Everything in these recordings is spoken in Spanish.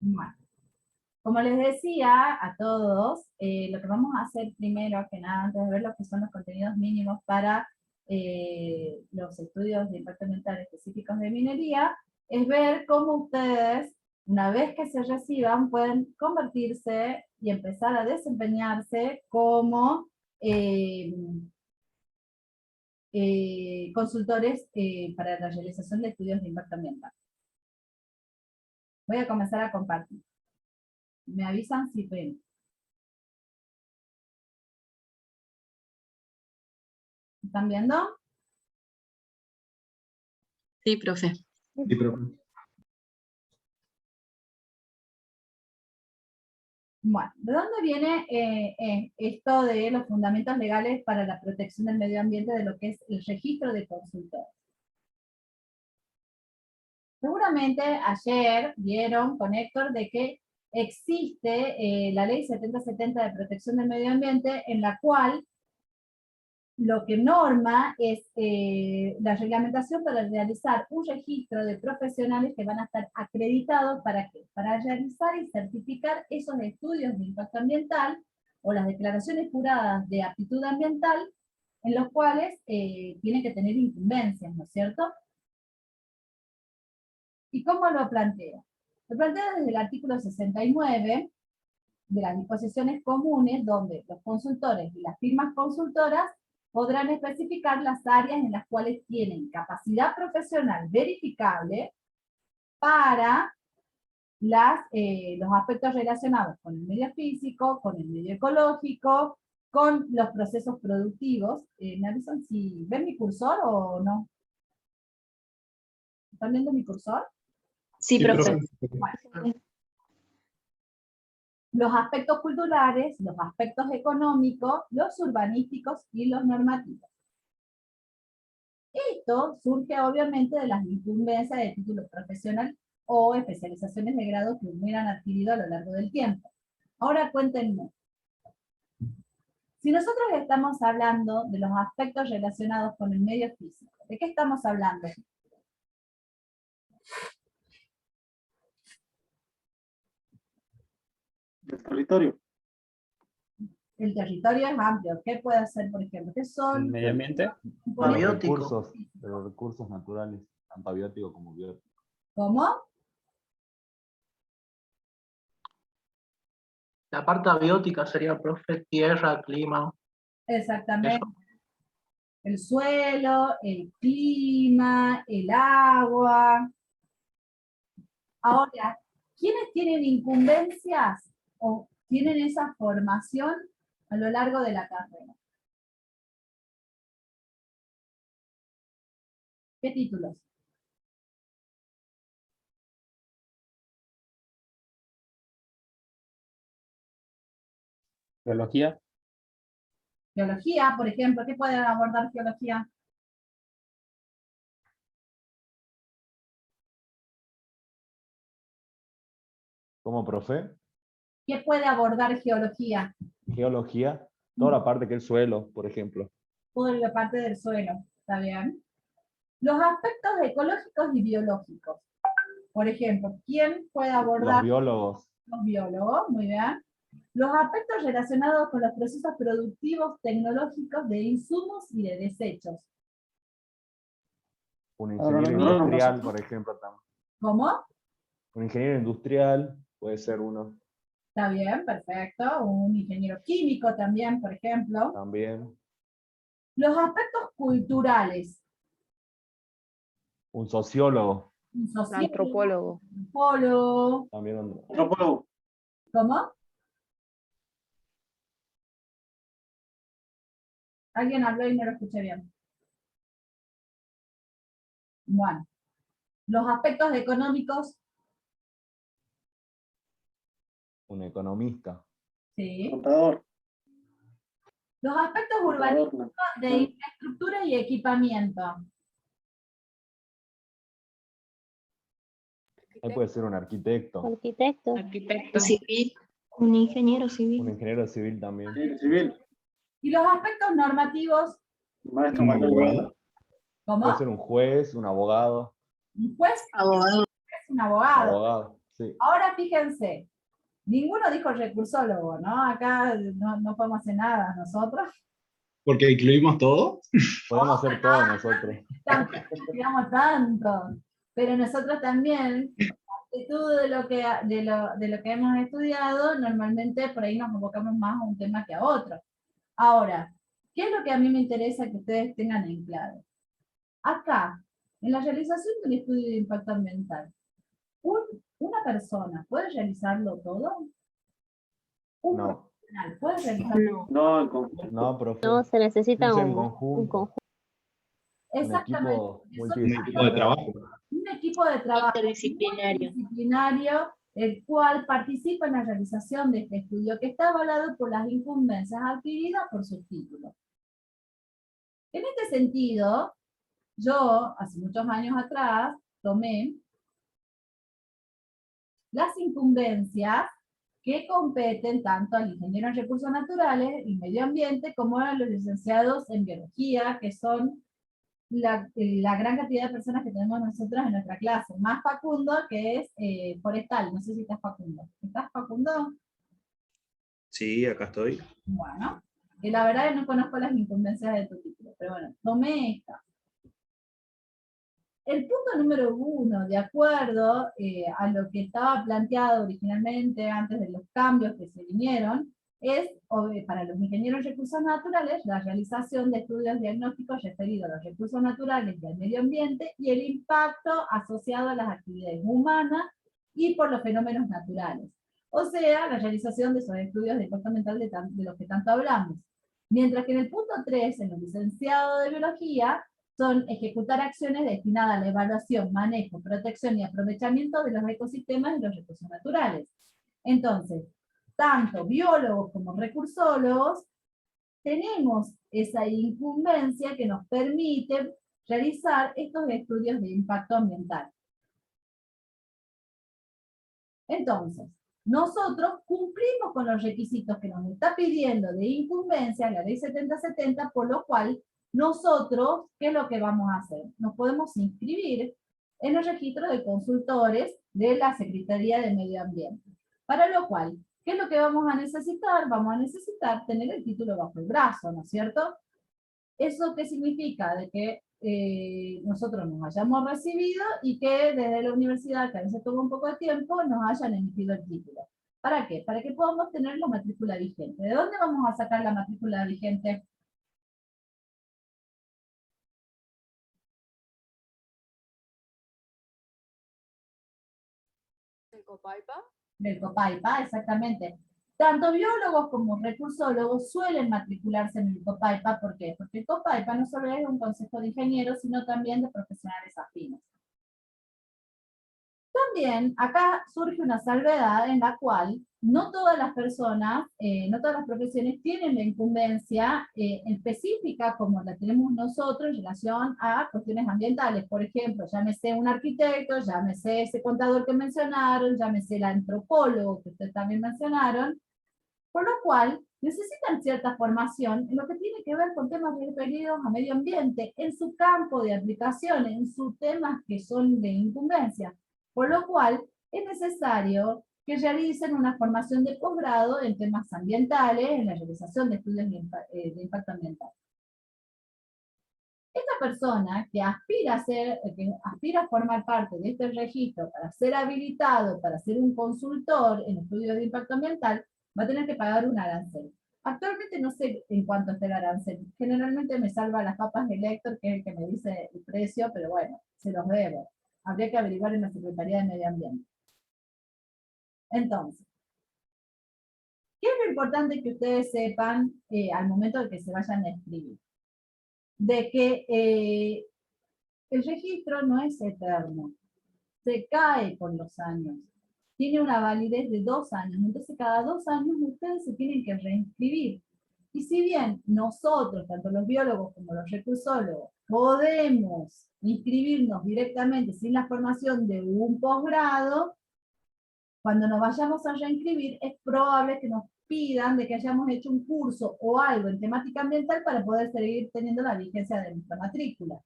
Bueno, como les decía a todos, lo que vamos a hacer primero que nada, antes de ver lo que son los contenidos mínimos para los estudios de impacto ambiental específicos de minería, es ver cómo ustedes, una vez que se reciban, pueden convertirse y empezar a desempeñarse como consultores para la realización de estudios de impacto ambiental. Voy a comenzar a compartir. Me avisan si ven. ¿Están viendo? Sí, profe. Sí, profe. Bueno, ¿de dónde viene esto de los fundamentos legales para la protección del medio ambiente de lo que es el registro de consultores? Seguramente ayer vieron con Héctor de que existe la ley 7070 de protección del medio ambiente, en la cual lo que norma es la reglamentación para realizar un registro de profesionales que van a estar acreditados ¿para qué? Para realizar y certificar esos estudios de impacto ambiental o las declaraciones juradas de aptitud ambiental en los cuales tienen que tener incumbencias, ¿no es cierto? ¿Y cómo lo planteo? Lo planteo desde el artículo 69 de las disposiciones comunes, donde los consultores y las firmas consultoras podrán especificar las áreas en las cuales tienen capacidad profesional verificable para los aspectos relacionados con el medio físico, con el medio ecológico, con los procesos productivos. ¿Me avisan si ven mi cursor o no? ¿Están viendo mi cursor? Sí, Sí, profe. Bueno. Los aspectos culturales, los aspectos económicos, los urbanísticos y los normativos. Esto surge obviamente de las incumbencias de título profesional o especializaciones de grado que hubieran adquirido a lo largo del tiempo. Ahora cuéntenme. Si nosotros estamos hablando de los aspectos relacionados con el medio físico, ¿de qué estamos hablando? Del territorio. El territorio es amplio. ¿Qué puede ser, por ejemplo? ¿Qué son? ¿Medio ambiente? Los recursos naturales, tanto abióticos como bióticos. ¿Cómo? La parte abiótica sería, profe, tierra, clima. Exactamente. Eso. El suelo, el clima, el agua. Ahora, ¿quiénes tienen incumbencias o tienen esa formación a lo largo de la carrera? ¿Qué títulos? Geología. Geología, por ejemplo. ¿Qué puede abordar geología? ¿Cómo, profe? ¿Qué puede abordar geología? Geología, toda la parte que es el suelo, por ejemplo. Toda la parte del suelo, ¿está bien? Los aspectos ecológicos y biológicos. Por ejemplo, ¿quién puede abordar? Los biólogos. Los biólogos, muy bien. Los aspectos relacionados con los procesos productivos tecnológicos de insumos y de desechos. Un ingeniero industrial, por ejemplo, también. ¿Cómo? Un ingeniero industrial puede ser uno. Está bien, perfecto. Un ingeniero químico también, por ejemplo. También. Los aspectos culturales. Un sociólogo. Un sociólogo. Antropólogo. Antropólogo. También Antropólogo. ¿Cómo? Alguien habló y no lo escuché bien. Bueno. Los aspectos económicos. un economista. Sí. Contador. Los aspectos urbanísticos de infraestructura y equipamiento. Ahí puede ser un arquitecto. Arquitecto. Arquitecto civil. Un ingeniero Un civil. ingeniero civil también. Ingeniero civil. Y los aspectos normativos. Maestro Un mayor. abogado. ¿Cómo? Puede ser un juez, un abogado. Un juez Abogado. es un abogado. Abogado. Sí. Ahora fíjense, ninguno dijo recursólogo, ¿no? Acá no podemos hacer nada nosotros. Porque incluimos todo. Podemos hacer todo nosotros. Digamos tanto, pero nosotros también, en actitud de lo que hemos estudiado, normalmente por ahí nos enfocamos más a un tema que a otro. Ahora, ¿qué es lo que a mí me interesa que ustedes tengan en claro? Acá, en la realización de un estudio de impacto ambiental, ¿una persona puede realizarlo todo? ¿Un No. profesional puede realizarlo? No, en conjunto. No, profe. No, se necesita Es en un conjunto. conjunto. Un Exactamente. equipo Un multidisciplinario. equipo de trabajo. Un equipo de trabajo Interdisciplinario. multidisciplinario, el cual participa en la realización de este estudio, que está avalado por las incumbencias adquiridas por sus títulos. En este sentido, yo, hace muchos años atrás, tomé las incumbencias que competen tanto al ingeniero en recursos naturales y medio ambiente como a los licenciados en biología, que son la gran cantidad de personas que tenemos nosotros en nuestra clase, más Facundo, que es forestal. No sé si estás Facundo. ¿Estás Facundo? Sí, acá estoy. Bueno, que la verdad es que no conozco las incumbencias de tu título, pero bueno, tomé esta. El punto número 1, de acuerdo a lo que estaba planteado originalmente antes de los cambios que se vinieron, es para los ingenieros en recursos naturales la realización de estudios diagnósticos referidos a los recursos naturales y al medio ambiente y el impacto asociado a las actividades humanas y por los fenómenos naturales. O sea, la realización de esos estudios de impacto ambiental de los que tanto hablamos. Mientras que en el punto 3, en los licenciados de biología, son ejecutar acciones destinadas a la evaluación, manejo, protección y aprovechamiento de los ecosistemas y los recursos naturales. Entonces, tanto biólogos como recursólogos tenemos esa incumbencia que nos permite realizar estos estudios de impacto ambiental. Entonces, nosotros cumplimos con los requisitos que nos está pidiendo de incumbencia la ley 7070, por lo cual nosotros, ¿qué es lo que vamos a hacer? Nos podemos inscribir en el registro de consultores de la Secretaría de Medio Ambiente. Para lo cual, ¿qué es lo que vamos a necesitar? Vamos a necesitar tener el título bajo el brazo, ¿no es cierto? ¿Eso qué significa? De que nosotros nos hayamos recibido y que desde la universidad, que a veces toma un poco de tiempo, nos hayan emitido el título. ¿Para qué? Para que podamos tener la matrícula vigente. ¿De dónde vamos a sacar la matrícula vigente? ¿El Copaipa? Del Copaipa, exactamente. Tanto biólogos como recursólogos suelen matricularse en el Copaipa. ¿Por qué? Porque el Copaipa no solo es un consejo de ingenieros, sino también de profesionales afines. También acá surge una salvedad en la cual no todas las personas, no todas las profesiones tienen la incumbencia específica como la tenemos nosotros en relación a cuestiones ambientales. Por ejemplo, llámese un arquitecto, llámese ese contador que mencionaron, llámese el antropólogo que ustedes también mencionaron, por lo cual necesitan cierta formación en lo que tiene que ver con temas referidos a medio ambiente, en su campo de aplicación, en sus temas que son de incumbencia. Por lo cual, es necesario que realicen una formación de posgrado en temas ambientales, en la realización de estudios de impacto ambiental. Esta persona que aspira a formar parte de este registro para ser habilitado, para ser un consultor en estudios de impacto ambiental, va a tener que pagar un arancel. Actualmente no sé en cuánto está el arancel. Generalmente me salva las papas de Héctor, que es el que me dice el precio, pero bueno, se los debo. Habría que averiguar en la Secretaría de Medio Ambiente. Entonces, ¿qué es lo importante que ustedes sepan al momento de que se vayan a escribir? De que el registro no es eterno, se cae con los años, tiene una validez de 2 años, entonces cada 2 años ustedes se tienen que reinscribir. Y si bien nosotros, tanto los biólogos como los recursólogos, podemos inscribirnos directamente sin la formación de un posgrado, cuando nos vayamos a reinscribir es probable que nos pidan de que hayamos hecho un curso o algo en temática ambiental para poder seguir teniendo la vigencia de nuestra matrícula.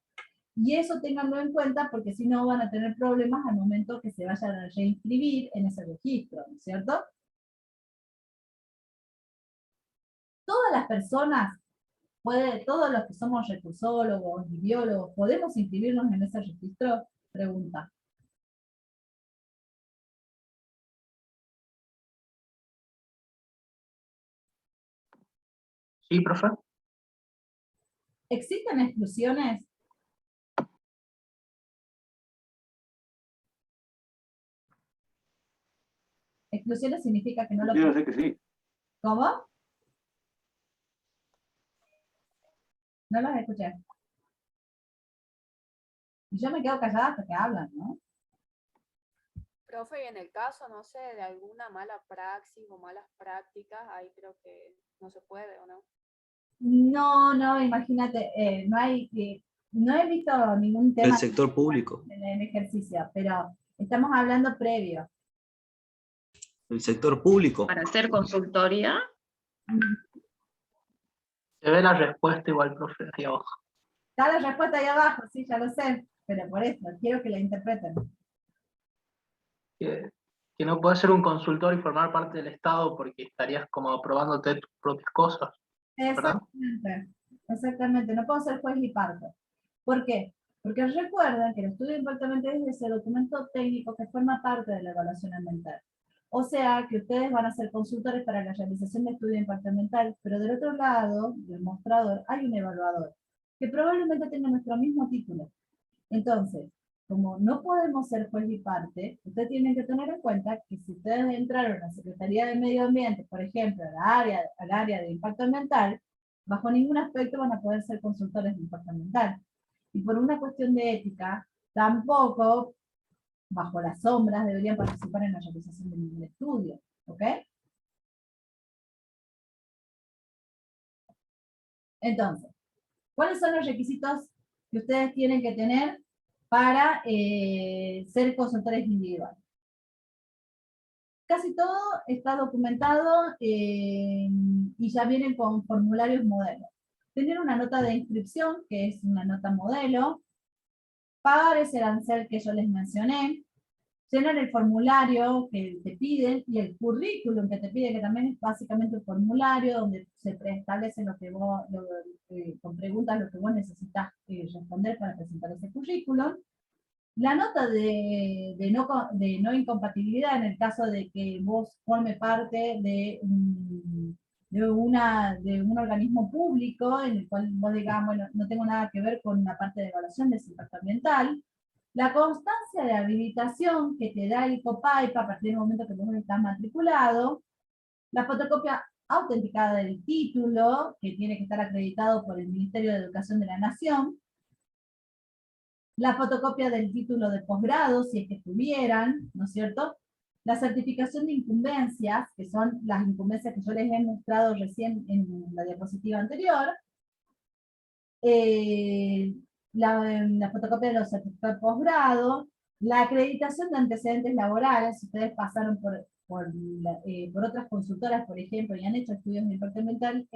Y eso ténganlo en cuenta porque si no van a tener problemas al momento que se vayan a reinscribir en ese registro, ¿no es cierto? Todas las personas, todos los que somos recursólogos y biólogos, ¿podemos inscribirnos en ese registro? Pregunta. Sí, profe. ¿Existen exclusiones? Exclusiones significa que no lo... Quiero decir que sí. ¿Cómo? No los escuché. Y yo me quedo callada hasta que hablan, ¿no? Profe, y en el caso, no sé, de alguna mala praxis o malas prácticas, ahí creo que no se puede, ¿o no? No, imagínate, no he visto ningún tema El sector público. en el ejercicio, pero estamos hablando previo. El sector público. Para hacer consultoría, Se ve la respuesta igual, profe, ahí abajo. Está la respuesta ahí abajo, sí, ya lo sé, pero por eso, quiero que la interpreten. Que no puedes ser un consultor y formar parte del Estado porque estarías como aprobándote tus propias cosas. ¿Verdad? Exactamente, no puedo ser juez y parte. ¿Por qué? Porque recuerden que el estudio de impacto ambiental es ese documento técnico que forma parte de la evaluación ambiental. O sea que ustedes van a ser consultores para la realización de estudio de impacto ambiental, pero del otro lado del mostrador hay un evaluador, que probablemente tenga nuestro mismo título. Entonces, como no podemos ser juez y parte, ustedes tienen que tener en cuenta que si ustedes entraron a la Secretaría de Medio Ambiente, por ejemplo, al área de impacto ambiental, bajo ningún aspecto van a poder ser consultores de impacto ambiental. Y por una cuestión de ética, tampoco, bajo las sombras, deberían participar en la realización de ningún estudio. ¿Ok? Entonces, ¿cuáles son los requisitos que ustedes tienen que tener para ser consultores individuales? Casi todo está documentado y ya vienen con formularios modelos. Tener una nota de inscripción, que es una nota modelo, pagar ese arancel que yo les mencioné, llenar el formulario que te piden y el currículum que te pide, que también es básicamente un formulario donde se preestablece lo que vos, con preguntas lo que vos necesitas responder para presentar ese currículum. La nota de no incompatibilidad en el caso de que vos forme parte de un organismo público en el cual vos digas, bueno, no tengo nada que ver con la parte de evaluación de impacto ambiental. La constancia de habilitación que te da el COPAIPA a partir del momento que vos estás matriculado. La fotocopia autenticada del título, que tiene que estar acreditado por el Ministerio de Educación de la Nación. La fotocopia del título de posgrado, si es que tuvieran, ¿no es cierto? La certificación de incumbencias, que son las incumbencias que yo les he mostrado recién en la diapositiva anterior. La fotocopia de los certificados de posgrado. La acreditación de antecedentes laborales, si ustedes pasaron por otras consultoras, por ejemplo, y han hecho estudios de impacto ambiental,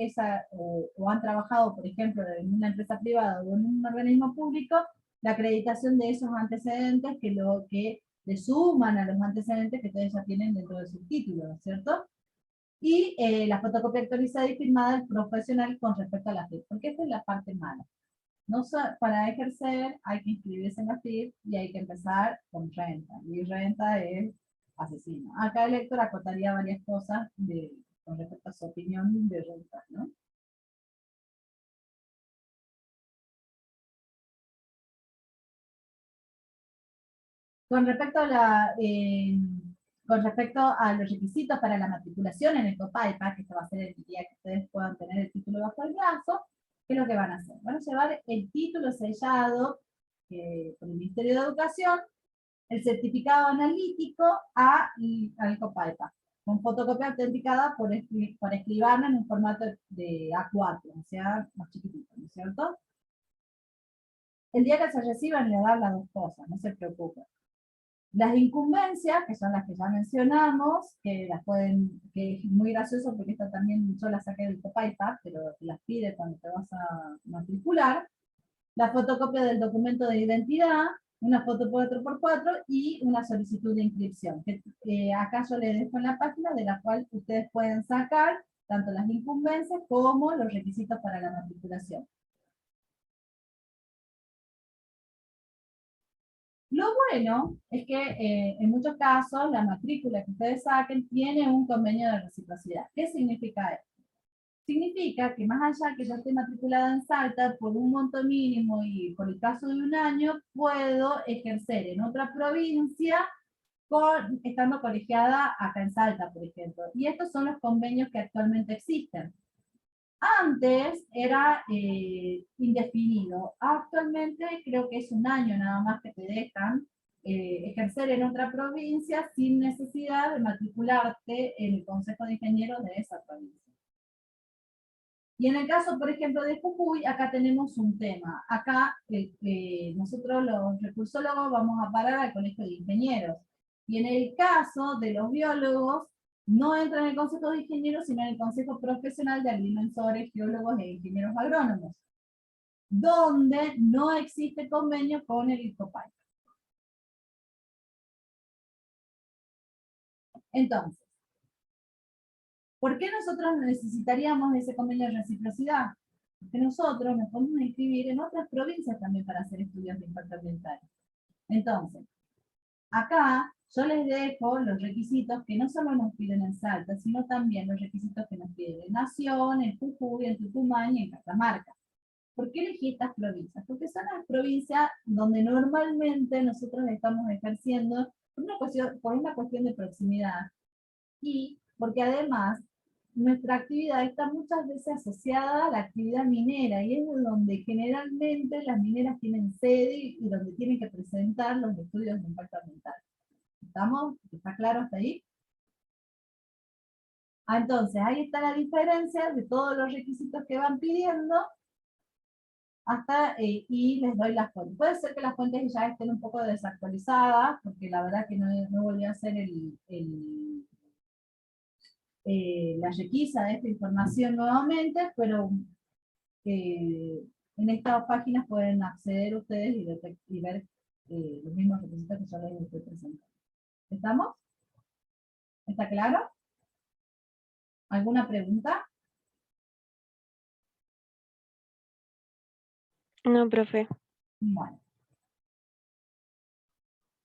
o han trabajado, por ejemplo, en una empresa privada o en un organismo público, la acreditación de esos antecedentes que le suman a los antecedentes que ustedes ya tienen dentro de sus títulos, ¿no es cierto? Y la fotocopia actualizada y firmada del profesional con respecto a la FIP, porque esta es la parte mala. No para ejercer hay que inscribirse en la FIP y hay que empezar con renta, y renta es asesino. Acá el Héctor acotaría varias cosas con respecto a su opinión de renta, ¿no? Con respecto a los requisitos para la matriculación en el COPAIPA, que esto va a ser el día que ustedes puedan tener el título bajo el brazo, ¿qué es lo que van a hacer? Van a llevar el título sellado por el Ministerio de Educación, el certificado analítico al COPAIPA, con fotocopia autenticada por escribano en un formato de A4, o sea, más chiquitito, ¿no es cierto? El día que se reciban le dan las dos cosas, no se preocupen. Las incumbencias, que son las que ya mencionamos, que es muy gracioso porque esto también yo las saqué del COPAIPA, pero te las pide cuando te vas a matricular. la fotocopia del documento de identidad, una foto 4x4 y una solicitud de inscripción. Que, acá yo les dejo en la página de la cual ustedes pueden sacar tanto las incumbencias como los requisitos para la matriculación. Lo bueno es que en muchos casos la matrícula que ustedes saquen tiene un convenio de reciprocidad. ¿Qué significa esto? Significa que más allá que yo esté matriculada en Salta por un monto mínimo y por el caso de un año, puedo ejercer en otra provincia estando colegiada acá en Salta, por ejemplo. Y estos son los convenios que actualmente existen. Antes era indefinido. Actualmente creo que es un año nada más que te dejan ejercer en otra provincia sin necesidad de matricularte en el Consejo de Ingenieros de esa provincia. Y en el caso, por ejemplo, de Jujuy, acá tenemos un tema. Acá nosotros los recursólogos vamos a parar al Colegio de Ingenieros. Y en el caso de los biólogos, no entra en el Consejo de Ingenieros, sino en el Consejo Profesional de Agrimensores, Geólogos e Ingenieros Agrónomos, donde no existe convenio con el ICOPAI. Entonces, ¿por qué nosotros necesitaríamos ese convenio de reciprocidad? Porque nosotros nos podemos inscribir en otras provincias también para hacer estudios de impacto ambiental. Entonces, acá yo les dejo los requisitos que no solo nos piden en Salta, sino también los requisitos que nos piden en Nación, en Jujuy, en Tucumán y en Catamarca. ¿Por qué elegí estas provincias? Porque son las provincias donde normalmente nosotros estamos ejerciendo por una cuestión de proximidad y porque además nuestra actividad está muchas veces asociada a la actividad minera y es donde generalmente las mineras tienen sede y donde tienen que presentar los estudios de impacto ambiental. ¿Estamos? ¿Está claro hasta ahí? Entonces, ahí está la diferencia de todos los requisitos que van pidiendo hasta, y les doy las fuentes. Puede ser que las fuentes ya estén un poco desactualizadas, porque la verdad que no volví a hacer la requisa de esta información nuevamente, pero en estas páginas pueden acceder ustedes y ver los mismos requisitos que yo les estoy presentando. ¿Estamos? ¿Está claro? ¿Alguna pregunta? No, profe. Bueno.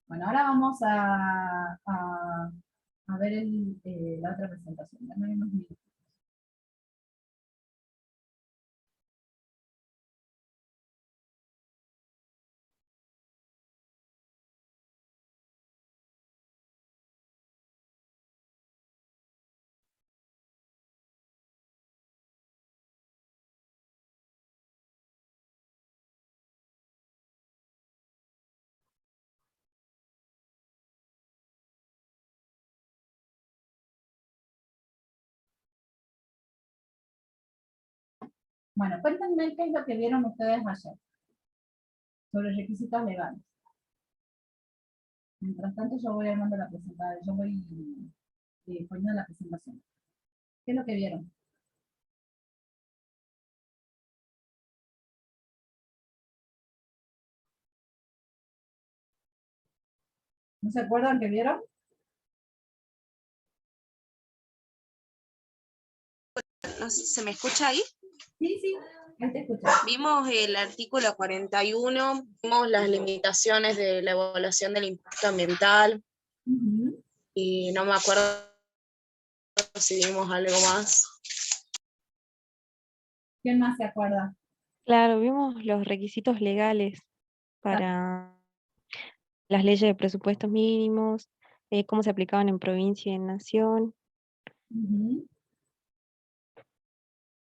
Bueno, ahora vamos a ver la otra presentación. Dame unos minutos. Bueno, cuéntenme qué es lo que vieron ustedes ayer sobre requisitos legales. Mientras tanto yo voy armando la presentación, yo voy poniendo la presentación. ¿Qué es lo que vieron? ¿No se acuerdan qué vieron? No sé, ¿se me escucha ahí? Sí, sí, ahí te escucho. Vimos el artículo 41, vimos las limitaciones de la evaluación del impacto ambiental, y no me acuerdo si vimos algo más. ¿Quién más se acuerda? Claro, vimos los requisitos legales para las leyes de presupuestos mínimos, cómo se aplicaban en provincia y en nación.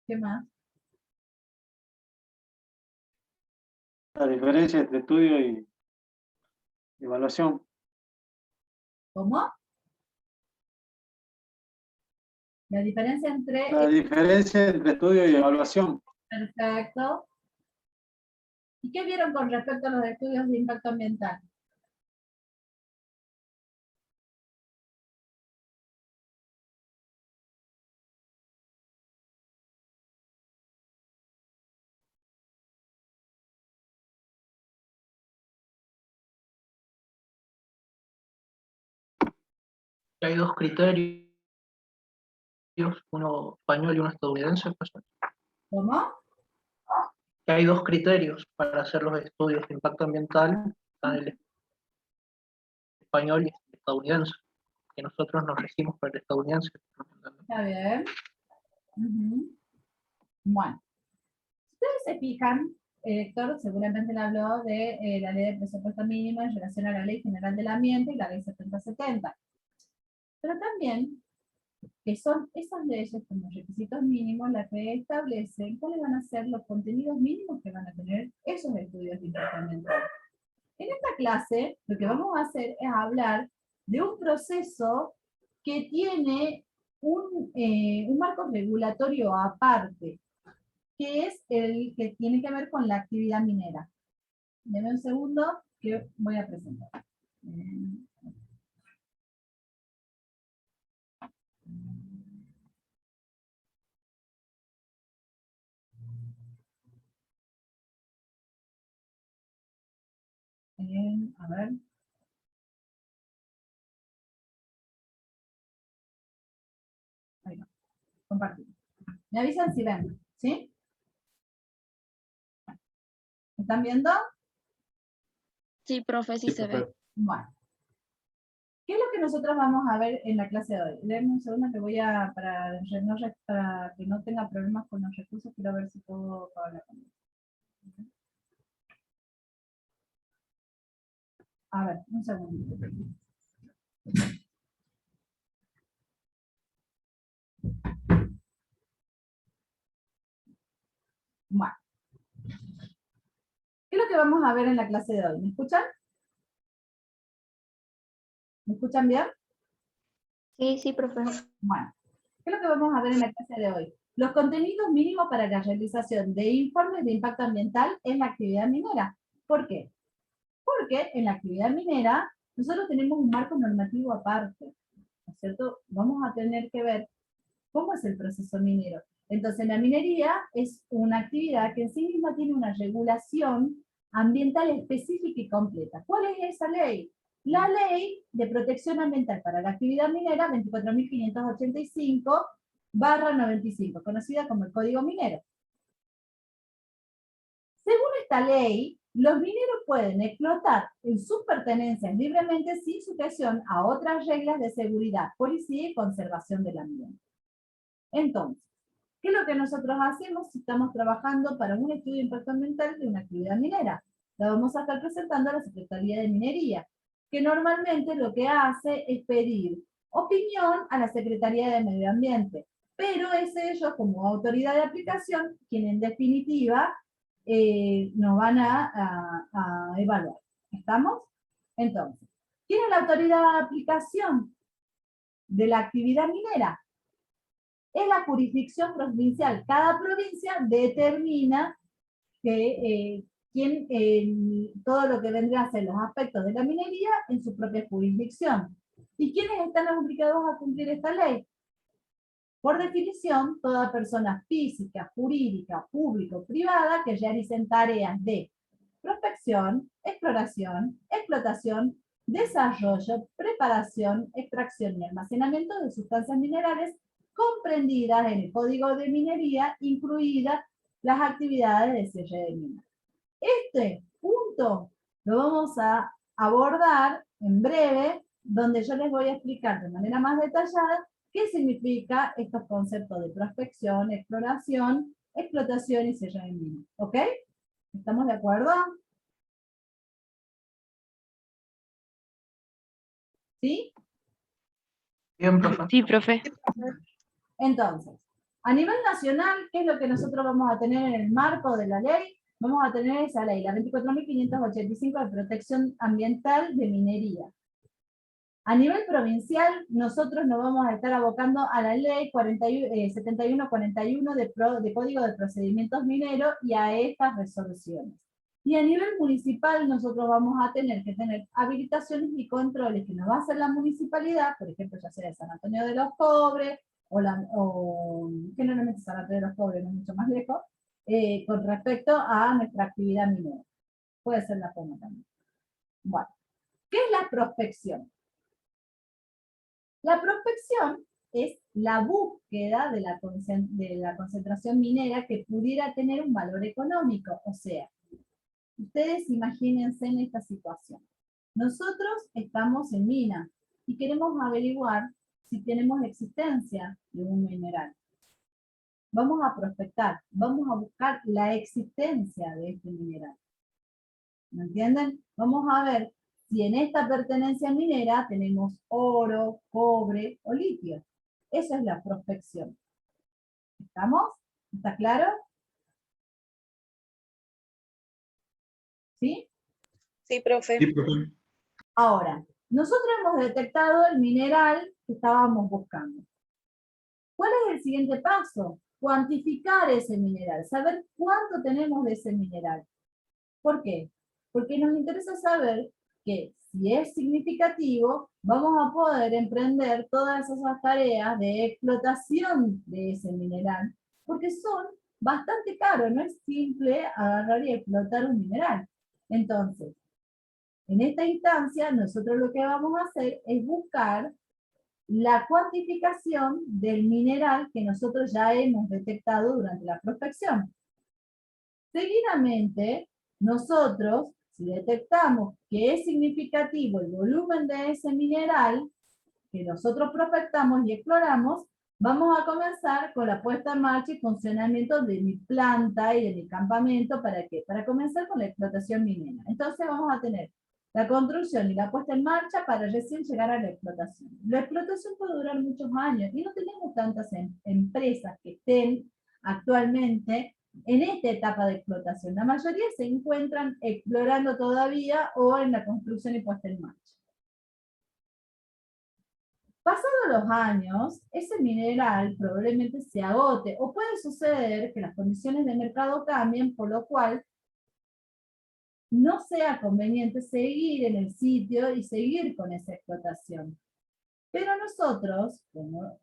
¿Qué más? La diferencia entre estudio y evaluación. ¿Cómo? La diferencia entre... La diferencia entre estudio y evaluación. Perfecto. ¿Y qué vieron con respecto a los estudios de impacto ambiental? que hay dos criterios, uno español y uno estadounidense. Pues, ¿Cómo? que hay dos criterios para hacer los estudios de impacto ambiental, están el español y el estadounidense, que nosotros nos regimos por el estadounidense. Está bien. Ujú. Bueno, si ustedes se fijan, Héctor seguramente le habló de la ley de presupuesto mínimo en relación a la ley general del ambiente y la ley 7070. Pero también que son esas leyes como requisitos mínimos las que establecen cuáles van a ser los contenidos mínimos que van a tener esos estudios de impacto ambiental. En esta clase, lo que vamos a hacer es hablar de un proceso que tiene un marco regulatorio aparte, que es el que tiene que ver con la actividad minera. Deme un segundo que voy a presentar. A ver. Ahí va. Compartir. Me avisan si ven, ¿sí? ¿Están viendo? Sí, profe, sí se ve. Bueno. ¿Qué es lo que nosotros vamos a ver en la clase de hoy? Denme un segundo que voy a, para que no tenga problemas con los recursos, quiero ver si puedo hablar con ellos. A ver, un segundo. Bueno. ¿Qué es lo que vamos a ver en la clase de hoy? ¿Me escuchan? ¿Me escuchan bien? Sí, sí, profe. Bueno, ¿qué es lo que vamos a ver en la clase de hoy? Los contenidos mínimos para la realización de informes de impacto ambiental en la actividad minera. ¿Por qué? Porque en la actividad minera nosotros tenemos un marco normativo aparte, ¿no es cierto? Vamos a tener que ver cómo es el proceso minero. Entonces, la minería es una actividad que en sí misma tiene una regulación ambiental específica y completa. ¿Cuál es esa ley? La Ley de Protección Ambiental para la Actividad Minera 24.585/95, conocida como el Código Minero. Según esta ley, los mineros pueden explotar en sus pertenencias libremente sin sujeción a otras reglas de seguridad, policía y conservación del ambiente. Entonces, ¿qué es lo que nosotros hacemos si estamos trabajando para un estudio de impacto ambiental de una actividad minera? La vamos a estar presentando a la Secretaría de Minería, que normalmente lo que hace es pedir opinión a la Secretaría de Medio Ambiente, pero es ellos como autoridad de aplicación quien en definitiva nos van a evaluar. ¿Estamos? Entonces, ¿quién es la autoridad de aplicación de la actividad minera? Es la jurisdicción provincial. Cada provincia determina que todo lo que vendría a ser los aspectos de la minería en su propia jurisdicción. ¿Y quiénes están obligados a cumplir esta ley? Por definición, toda persona física, jurídica, pública o privada que realicen tareas de prospección, exploración, explotación, desarrollo, preparación, extracción y almacenamiento de sustancias minerales comprendidas en el Código de Minería, incluidas las actividades de cierre de minas. Este punto lo vamos a abordar en breve, donde yo les voy a explicar de manera más detallada qué significa estos conceptos de prospección, exploración, explotación y cierre de minas. ¿Ok? ¿Estamos de acuerdo? ¿Sí? Bien, profe. Sí, profe. Entonces, a nivel nacional, ¿qué es lo que nosotros vamos a tener en el marco de la ley? Vamos a tener esa ley, la 24.585 de protección ambiental de minería. A nivel provincial, nosotros nos vamos a estar abocando a la ley 7141 de Código de Procedimientos Mineros y a estas resoluciones. Y a nivel municipal, nosotros vamos a tener que tener habilitaciones y controles que nos va a hacer la municipalidad, por ejemplo, ya sea de San Antonio de los Pobres, o generalmente San Antonio de los Pobres, no mucho más lejos, con respecto a nuestra actividad minera. Puede ser la Poma también. Bueno, ¿qué es la prospección? La prospección es la búsqueda de la concentración minera que pudiera tener un valor económico. O sea, ustedes imagínense en esta situación. Nosotros estamos en mina y queremos averiguar si tenemos existencia de un mineral. Vamos a prospectar, vamos a buscar la existencia de este mineral. ¿Me entienden? Vamos a ver si en esta pertenencia minera tenemos oro, cobre o litio. Esa es la prospección. ¿Estamos? ¿Está claro? ¿Sí? Sí, profe. Sí, profe. Ahora, nosotros hemos detectado el mineral que estábamos buscando. ¿Cuál es el siguiente paso? Cuantificar ese mineral, saber cuánto tenemos de ese mineral. ¿Por qué? Porque nos interesa saber que si es significativo, vamos a poder emprender todas esas tareas de explotación de ese mineral, porque son bastante caros, no es simple agarrar y explotar un mineral. Entonces, en esta instancia, nosotros lo que vamos a hacer es buscar la cuantificación del mineral que nosotros ya hemos detectado durante la prospección. Seguidamente, nosotros, si detectamos que es significativo el volumen de ese mineral que nosotros prospectamos y exploramos, vamos a comenzar con la puesta en marcha y funcionamiento de mi planta y de mi campamento. ¿Para qué? Para comenzar con la explotación minera. Entonces vamos a tener la construcción y la puesta en marcha para recién llegar a la explotación. La explotación puede durar muchos años y no tenemos tantas empresas que estén actualmente en esta etapa de explotación. La mayoría se encuentran explorando todavía o en la construcción y puesta en marcha. Pasados los años, ese mineral probablemente se agote o puede suceder que las condiciones de mercado cambien, por lo cual no sea conveniente seguir en el sitio y seguir con esa explotación. Pero nosotros, como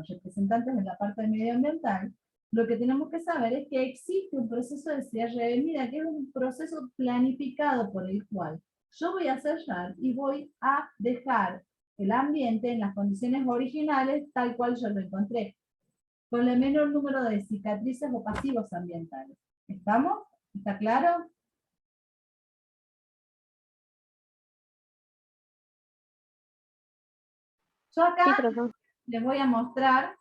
representantes de la parte medioambiental, lo que tenemos que saber es que existe un proceso de cierre de mina, que es un proceso planificado por el cual yo voy a cerrar y voy a dejar el ambiente en las condiciones originales tal cual yo lo encontré, con el menor número de cicatrices o pasivos ambientales. ¿Estamos? ¿Está claro? Yo acá Sí, profe. les voy a mostrar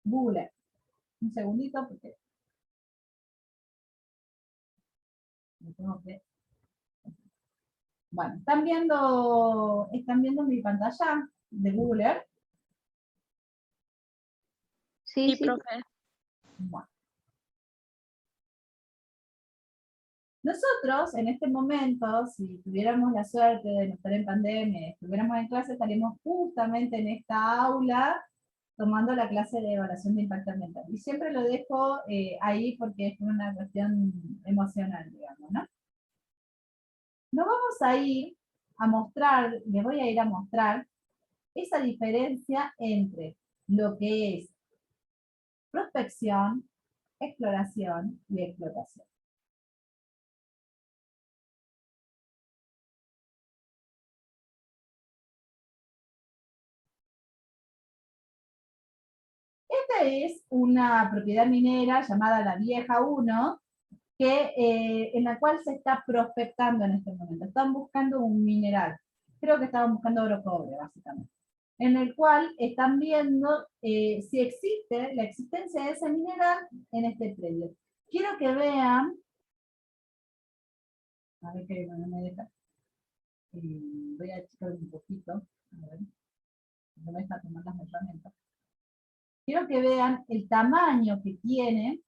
Google. Un segundito porque me tengo que... Bueno, ¿están viendo mi pantalla de Google Earth? Sí, Sí, sí. profe. Bueno. Nosotros, en este momento, si tuviéramos la suerte de no estar en pandemia, estuviéramos en clase, estaríamos justamente en esta aula tomando la clase de evaluación de impacto ambiental. Y siempre lo dejo ahí porque es una cuestión emocional, digamos, ¿no? Nos vamos a ir a mostrar, les voy a ir a mostrar esa diferencia entre lo que es prospección, exploración y explotación. Esta es una propiedad minera llamada La Vieja 1, en la cual se está prospectando en este momento. Están buscando un mineral. Creo que estaban buscando oro cobre, básicamente. En el cual están viendo si existe la existencia de ese mineral en este predio. Quiero que vean, a ver que no me deja, voy a achicar un poquito, a ver, no me está tomando las herramientas. Quiero que vean el tamaño que tiene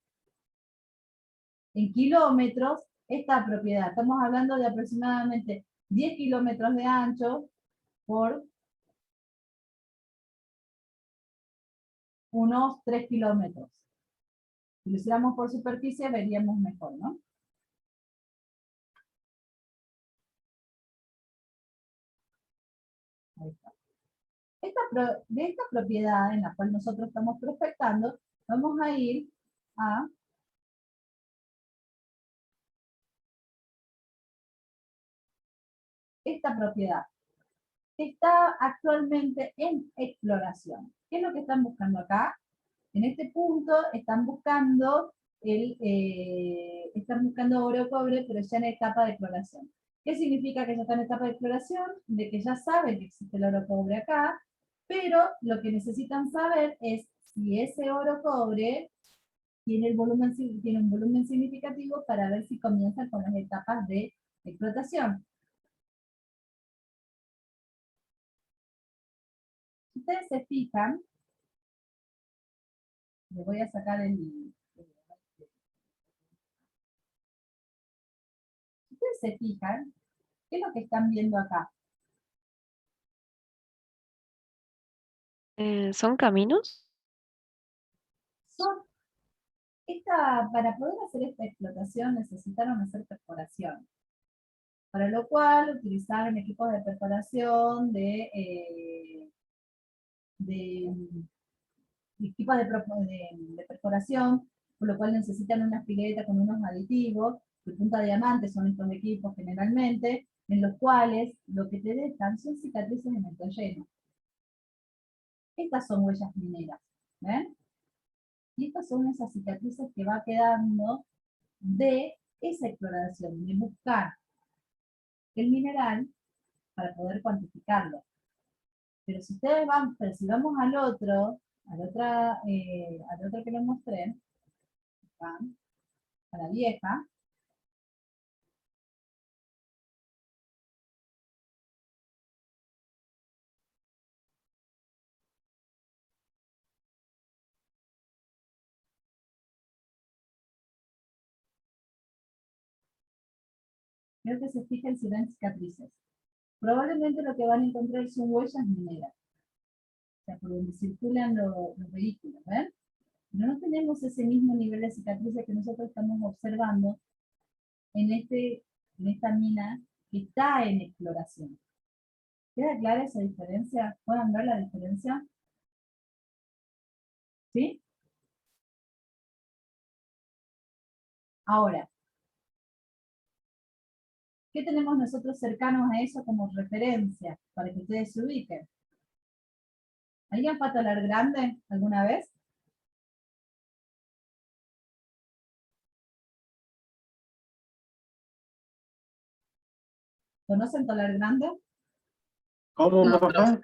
en kilómetros esta propiedad. Estamos hablando de aproximadamente 10 kilómetros de ancho por unos 3 kilómetros. Si lo hiciéramos por superficie, veríamos mejor, ¿no? Ahí está. De esta propiedad en la cual nosotros estamos prospectando, vamos a ir a esta propiedad está actualmente en exploración. ¿Qué es lo que están buscando acá? En este punto están buscando oro cobre, pero ya en etapa de exploración. ¿Qué significa que ya está en etapa de exploración? De que ya saben que existe el oro cobre acá, pero lo que necesitan saber es si ese oro cobre tiene un volumen significativo para ver si comienzan con las etapas de explotación. Si ustedes se fijan, le voy a sacar el... Si ustedes se fijan, ¿qué es lo que están viendo acá? ¿Son caminos? Para poder hacer esta explotación necesitaron hacer perforación, para lo cual utilizaron equipos de perforación equipos de perforación, por lo cual necesitan una pileta con unos aditivos, de punta diamante son estos equipos generalmente, en los cuales lo que te dejan son cicatrices en el relleno. Estas son huellas mineras, ¿ven? Y estas son esas cicatrices que va quedando de esa exploración, de buscar el mineral para poder cuantificarlo. Pero si ustedes si vamos al otro que les mostré, acá, a la vieja, creo que se fijen si ven cicatrices. Probablemente lo que van a encontrar son huellas mineras, o sea, por donde circulan los vehículos, ¿ven? Pero no tenemos ese mismo nivel de cicatrices que nosotros estamos observando en esta mina que está en exploración. ¿Queda clara esa diferencia? ¿Pueden ver la diferencia? ¿Sí? Ahora, ¿qué tenemos nosotros cercanos a eso como referencia? Para que ustedes se ubiquen. ¿Alguien fue a Tolar Grande alguna vez? ¿Conocen Tolar Grande? ¿Cómo, No, profe?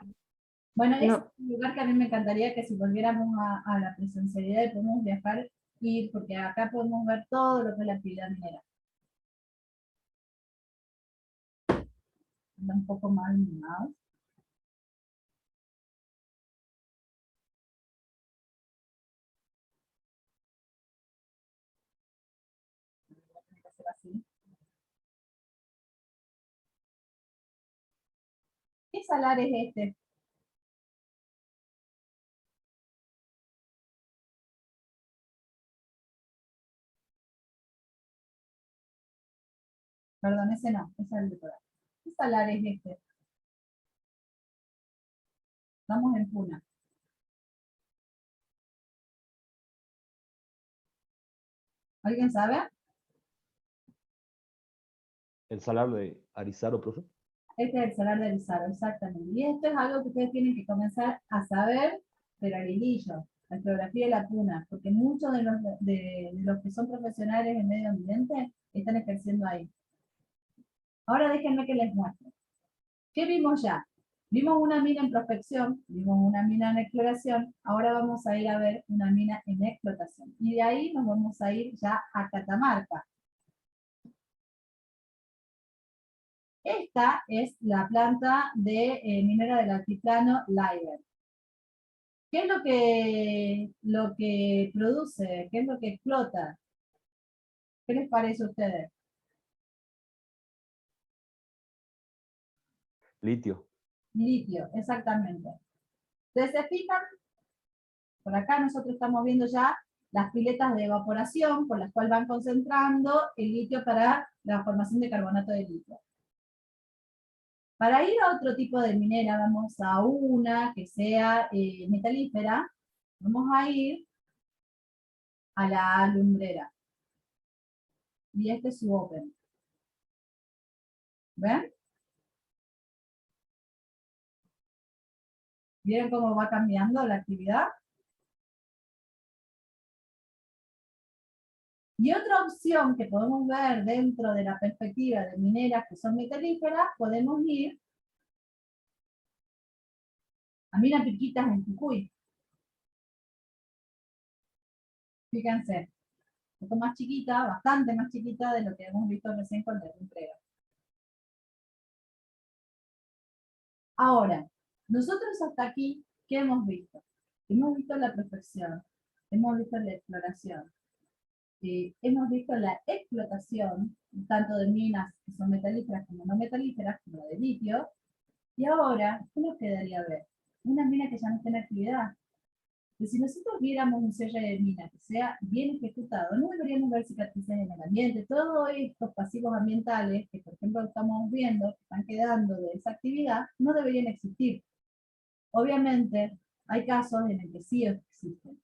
Bueno, es No. un lugar que a mí me encantaría que si volviéramos a la presencialidad y podemos viajar, ir, porque acá podemos ver todo lo que es la actividad minera. Anda un poco más animado. Tiene que ser así. ¿Qué salar es este? Perdón, ese no, ese es el de por ahí. ¿Qué salar es este? Estamos en Puna. ¿Alguien sabe? El salar de Arizaro, profe. Este es el salar de Arizaro, exactamente. Y esto es algo que ustedes tienen que comenzar a saber, pero al hilillo, la geografía de la Puna, porque muchos de los que son profesionales en medio ambiente están ejerciendo ahí. Ahora déjenme que les muestre. ¿Qué vimos ya? Vimos una mina en prospección, vimos una mina en exploración, ahora vamos a ir a ver una mina en explotación. Y de ahí nos vamos a ir ya a Catamarca. Esta es la planta de minera del altiplano Liger. ¿Qué es lo que produce? ¿Qué es lo que explota? ¿Qué les parece a ustedes? Litio. Litio, exactamente. Ustedes se fijan, por acá nosotros estamos viendo ya las piletas de evaporación por las cuales van concentrando el litio para la formación de carbonato de litio. Para ir a otro tipo de minera, vamos a una que sea metalífera, vamos a ir a la lumbrera. Y este es su open. ¿Ven? ¿Vieron cómo va cambiando la actividad? Y otra opción que podemos ver dentro de la perspectiva de mineras que son metalíferas, podemos ir a minas piquitas en Jujuy. Fíjense, un poco más chiquita, bastante más chiquita de lo que hemos visto recién con la entrega. Ahora, nosotros hasta aquí, ¿qué hemos visto? Hemos visto la prospección, hemos visto la exploración, hemos visto la explotación, tanto de minas que son metalíferas como no metalíferas, como de litio, y ahora, ¿qué nos quedaría ver? Una mina que ya no está en actividad. Que si nosotros viéramos un cierre de mina que sea bien ejecutado, no deberíamos ver cicatrices en el ambiente, todos estos pasivos ambientales que por ejemplo estamos viendo, que están quedando de esa actividad, no deberían existir. Obviamente, hay casos en los que sí existen.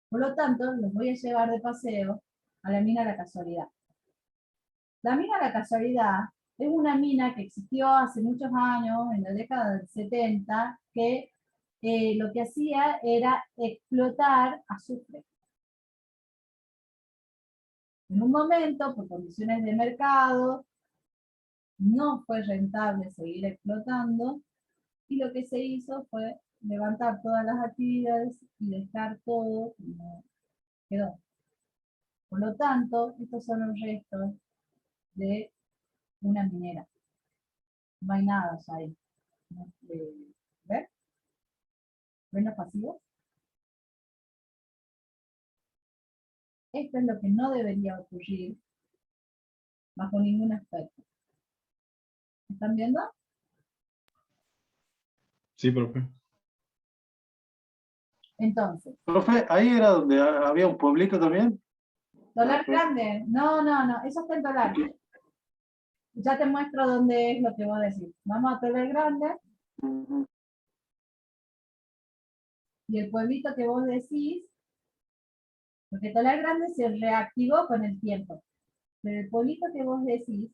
Por lo tanto, los voy a llevar de paseo a la mina La Casualidad. La mina La Casualidad es una mina que existió hace muchos años, en la década del 70, que lo que hacía era explotar azufre. En un momento, por condiciones de mercado, no fue rentable seguir explotando, y lo que se hizo fue levantar todas las actividades y dejar todo como quedó. Por lo tanto, estos son los restos de una minera. No hay nada ya ahí. ¿Ves? ¿Ven los pasivos? Esto es lo que no debería ocurrir bajo ningún aspecto. ¿Están viendo? Sí, profe. Entonces, Profe, ahí era donde había un pueblito también. ¿Tolar Grande? No, eso está en Tolar. Ya te muestro dónde es lo que vos decís. Vamos a Tolar Grande, Ujú. y el pueblito que vos decís, porque Tolar Grande se reactivó con el tiempo, pero el pueblito que vos decís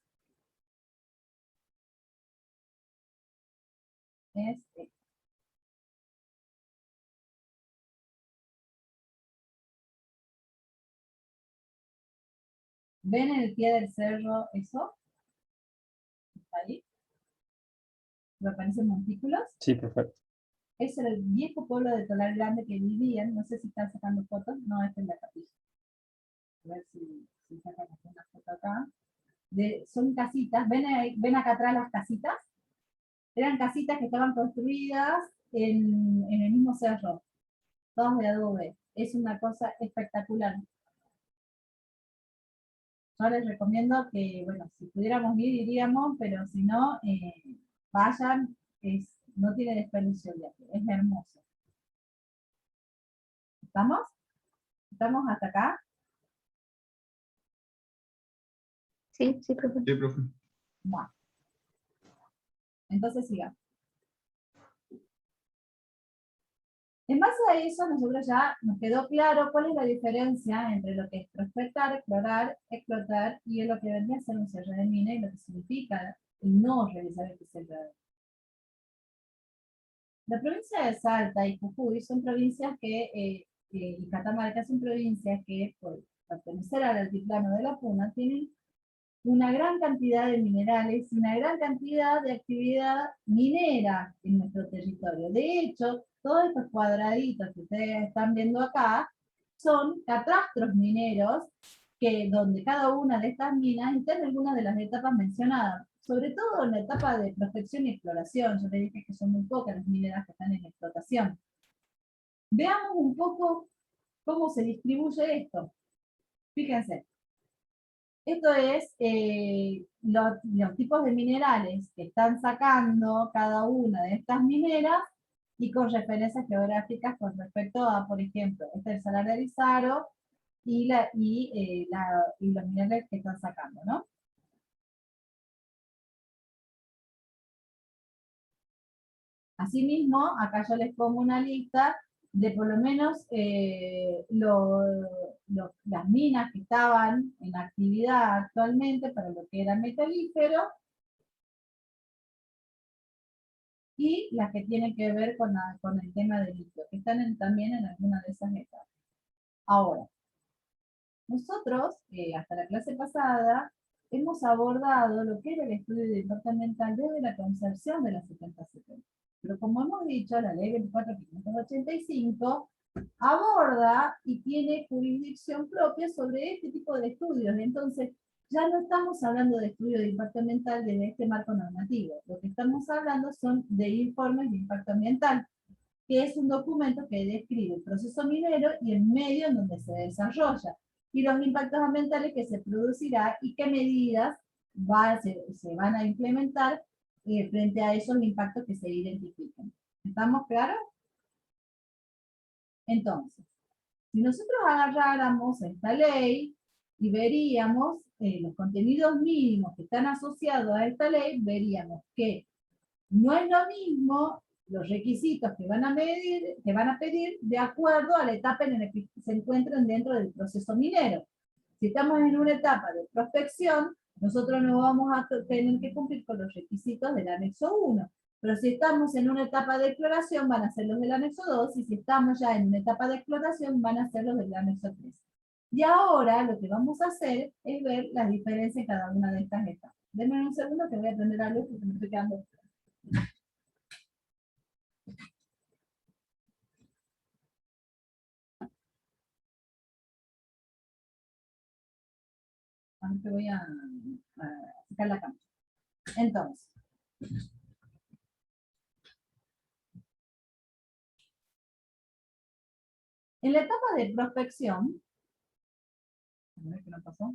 es este. ¿Ven en el pie del cerro eso? ¿Está ahí? ¿Me aparecen montículos? Sí, perfecto. Ese era el viejo pueblo de Tolar Grande que vivían, no sé si están sacando fotos, no, esta es la capilla. A ver si sacan una foto acá. Son casitas, ¿ven acá atrás las casitas? Eran casitas que estaban construidas en el mismo cerro, todas de adobe. Es una cosa espectacular. Yo les recomiendo que, bueno, si pudiéramos ir, iríamos, pero si no, vayan, no tiene desperdicio el viaje, es hermoso. ¿Estamos? ¿Estamos hasta acá? Sí, sí, profe. Sí, profe. Bueno. Entonces sigamos. En base a eso, nosotros ya nos quedó claro cuál es la diferencia entre lo que es prospectar, explorar, explotar, y lo que vendría a ser un cierre de mina y lo que significa el no realizar este cierre. La provincia de Salta y Jujuy son provincias y Catamarca son provincias que, por pertenecer al altiplano de la Puna, tienen una gran cantidad de minerales y una gran cantidad de actividad minera en nuestro territorio. De hecho, todos estos cuadraditos que ustedes están viendo acá son catastros mineros donde cada una de estas minas está en alguna de las etapas mencionadas, sobre todo en la etapa de prospección y exploración. Yo les dije que son muy pocas las mineras que están en explotación. Veamos un poco cómo se distribuye esto. Fíjense. Esto es los tipos de minerales que están sacando cada una de estas mineras y con referencias geográficas con respecto a, por ejemplo, este es el Salar de Arizaro y los minerales que están sacando, ¿no? Asimismo, acá yo les pongo una lista de por lo menos las minas que estaban en actividad actualmente para lo que era metalífero, y las que tienen que ver con el tema del litio, que están también en alguna de esas etapas. Ahora, nosotros, hasta la clase pasada, hemos abordado lo que era el estudio de impacto ambiental desde la concepción de la 7070. Pero como hemos dicho, la ley 24.585 aborda y tiene jurisdicción propia sobre este tipo de estudios. Entonces, ya no estamos hablando de estudio de impacto ambiental desde este marco normativo. Lo que estamos hablando son de informes de impacto ambiental, que es un documento que describe el proceso minero y el medio en donde se desarrolla, y los impactos ambientales que se producirá y qué medidas se van a implementar frente a esos impactos que se identifiquen. ¿Estamos claros? Entonces, si nosotros agarráramos esta ley y veríamos los contenidos mínimos que están asociados a esta ley, veríamos que no es lo mismo los requisitos que van a pedir de acuerdo a la etapa en la que se encuentran dentro del proceso minero. Si estamos en una etapa de prospección, nosotros no vamos a tener que cumplir con los requisitos del anexo 1. Pero si estamos en una etapa de exploración, van a ser los del anexo 2, y si estamos ya en una etapa de explotación, van a ser los del anexo 3. Y ahora lo que vamos a hacer es ver las diferencias en cada una de estas etapas. Denme un segundo que voy a prender la luz porque me estoy quedando. Aunque voy a sacar la cámara. Entonces, en la etapa de prospección, a ver qué no pasó.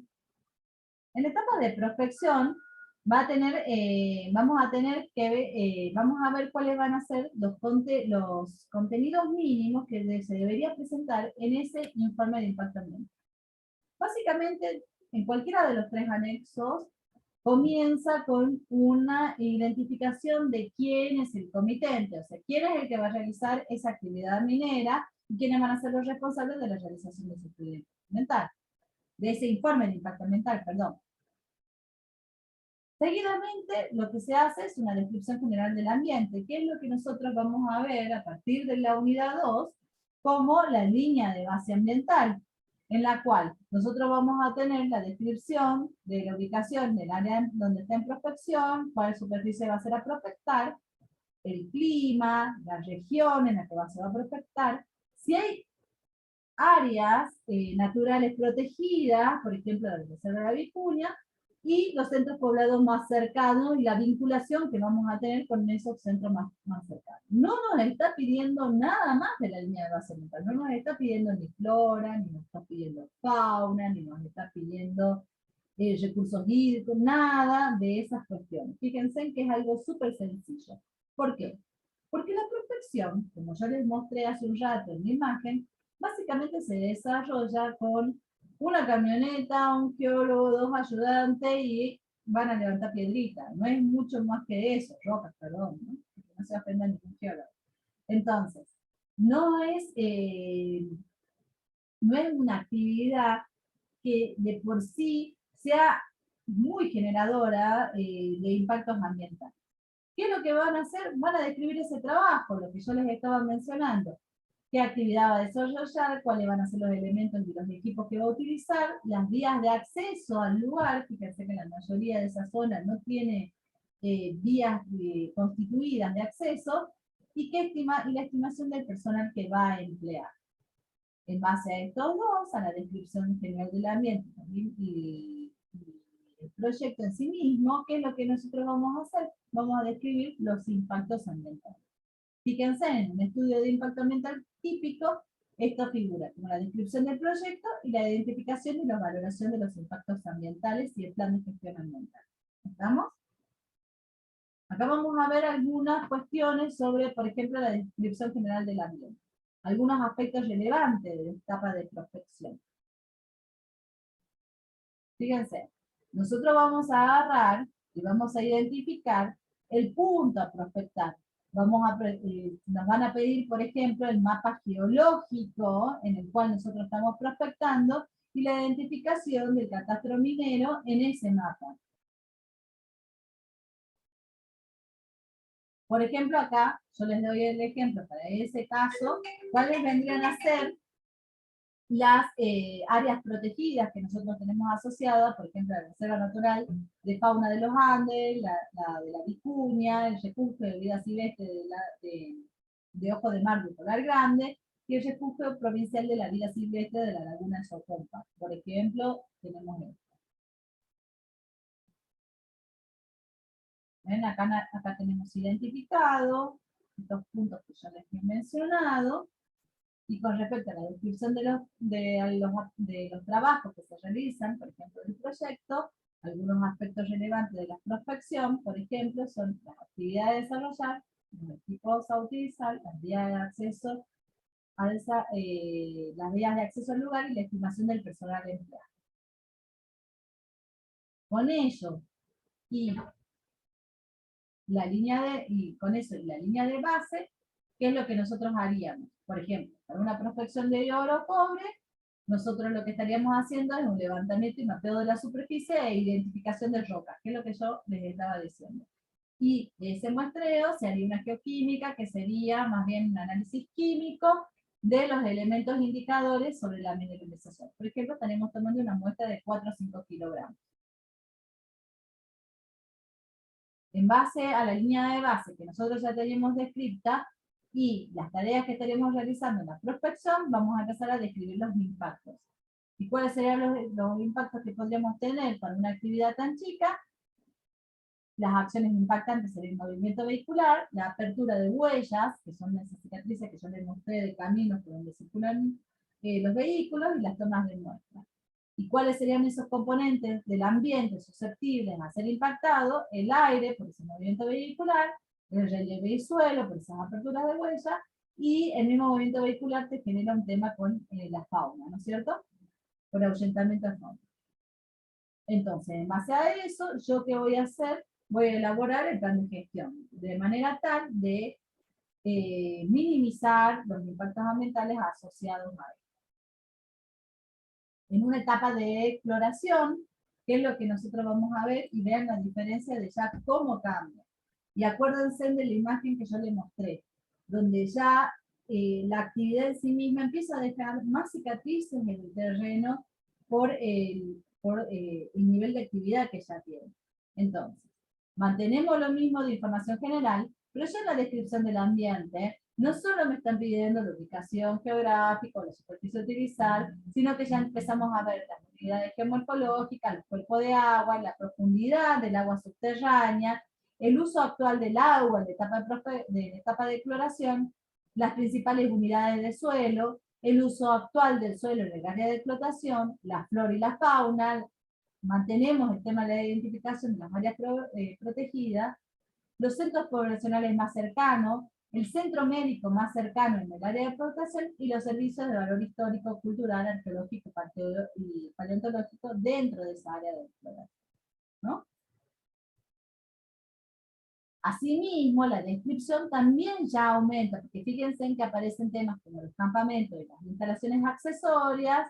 En la etapa de prospección vamos a ver cuáles van a ser los contenidos mínimos que se debería presentar en ese informe de impacto ambiental. Básicamente, en cualquiera de los tres anexos, comienza con una identificación de quién es el comitente, o sea, quién es el que va a realizar esa actividad minera y quiénes van a ser los responsables de la realización de ese estudio ambiental, de ese informe de impacto ambiental, perdón. Seguidamente, lo que se hace es una descripción general del ambiente, que es lo que nosotros vamos a ver a partir de la unidad 2 como la línea de base ambiental, en la cual nosotros vamos a tener la descripción de la ubicación del área donde está en prospección, cuál superficie va a ser a prospectar, el clima, la región en la que se va a prospectar, si hay áreas naturales protegidas, por ejemplo, la Reserva de la Vicuña, y los centros poblados más cercanos y la vinculación que vamos a tener con esos centros más cercanos. No nos está pidiendo nada más de la línea de base ambiental, no nos está pidiendo ni flora, ni nos está pidiendo fauna, ni nos está pidiendo recursos hídricos, nada de esas cuestiones. Fíjense en que es algo súper sencillo. ¿Por qué? Porque la prospección, como ya les mostré hace un rato en mi imagen, básicamente se desarrolla con una camioneta, un geólogo, 2 ayudantes y van a levantar piedritas. No es mucho más que eso, rocas, perdón, ¿no? Que no se ofenda ningún geólogo. Entonces, no es una actividad que de por sí sea muy generadora de impactos ambientales. ¿Qué es lo que van a hacer? Van a describir ese trabajo, lo que yo les estaba mencionando. ¿Qué actividad va a desarrollar? ¿Cuáles van a ser los elementos y los equipos que va a utilizar? Las vías de acceso al lugar, fíjense que la mayoría de esa zona no tiene vías constituidas de acceso, y la estimación del personal que va a emplear. En base a estos dos, a la descripción general del ambiente y el proyecto en sí mismo, ¿qué es lo que nosotros vamos a hacer? Vamos a describir los impactos ambientales. Fíjense, en un estudio de impacto ambiental típico, esta figura como la descripción del proyecto y la identificación y la valoración de los impactos ambientales y el plan de gestión ambiental. ¿Estamos? Acá vamos a ver algunas cuestiones sobre, por ejemplo, la descripción general del ambiente. Algunos aspectos relevantes de la etapa de prospección. Fíjense, nosotros vamos a agarrar y vamos a identificar el punto a prospectar. Nos van a pedir, por ejemplo, el mapa geológico en el cual nosotros estamos prospectando y la identificación del catastro minero en ese mapa. Por ejemplo, acá yo les doy el ejemplo para ese caso, cuáles vendrían a ser las áreas protegidas que nosotros tenemos asociadas, por ejemplo, la Reserva Natural de Fauna de los Andes, la de la Vicuña, el refugio de vida silvestre de Ojo de Mar de Polar Grande, y el refugio provincial de la vida silvestre de la Laguna de Socompa. Por ejemplo, tenemos esto. ¿Ven? Acá tenemos identificado estos puntos que yo les he mencionado, y con respecto a la descripción de los trabajos que se realizan, por ejemplo, del proyecto, algunos aspectos relevantes de la prospección, por ejemplo, son las actividades a desarrollar, los equipos a utilizar, las vías de acceso al lugar y la estimación del personal empleado. Con ello y con eso y la línea de base, ¿qué es lo que nosotros haríamos? Por ejemplo, para una prospección de oro o cobre, nosotros lo que estaríamos haciendo es un levantamiento y mapeo de la superficie e identificación de rocas, que es lo que yo les estaba diciendo. Y de ese muestreo se haría una geoquímica, que sería más bien un análisis químico de los elementos indicadores sobre la mineralización. Por ejemplo, estaremos tomando una muestra de 4 o 5 kilogramos. En base a la línea de base que nosotros ya tenemos descrita y las tareas que estaremos realizando en la prospección, vamos a empezar a describir los impactos. ¿Y cuáles serían los impactos que podríamos tener para una actividad tan chica? Las acciones impactantes serían el movimiento vehicular, la apertura de huellas, que son esas cicatrices que yo les mostré de caminos por donde circulan los vehículos, y las tomas de muestras. ¿Y cuáles serían esos componentes del ambiente susceptibles a ser impactados? El aire, por ese movimiento vehicular, el relieve y suelo, por esas aperturas de huella, y el mismo movimiento vehicular te genera un tema con la fauna, ¿no es cierto? Por ahuyentamiento de fauna. Entonces, en base a eso, ¿yo qué voy a hacer? Voy a elaborar el plan de gestión, de manera tal de minimizar los impactos ambientales asociados a él. En una etapa de exploración, que es lo que nosotros vamos a ver, y vean la diferencia de ya cómo cambia. Y acuérdense de la imagen que yo les mostré, donde ya la actividad en sí misma empieza a dejar más cicatrices en el terreno por el nivel de actividad que ya tiene. Entonces, mantenemos lo mismo de información general, pero ya en la descripción del ambiente, no solo me están pidiendo la ubicación geográfica o la superficie a utilizar, sino que ya empezamos a ver las unidades geomorfológicas, los cuerpos de agua, la profundidad del agua subterránea, el uso actual del agua en la etapa de exploración, las principales unidades de suelo, el uso actual del suelo en el área de explotación, la flora y la fauna, mantenemos el tema de la identificación de las áreas protegidas, los centros poblacionales más cercanos, el centro médico más cercano en el área de explotación y los servicios de valor histórico, cultural, arqueológico y paleontológico dentro de esa área de explotación, ¿no? Asimismo, la descripción también ya aumenta, porque fíjense en que aparecen temas como los campamentos y las instalaciones accesorias,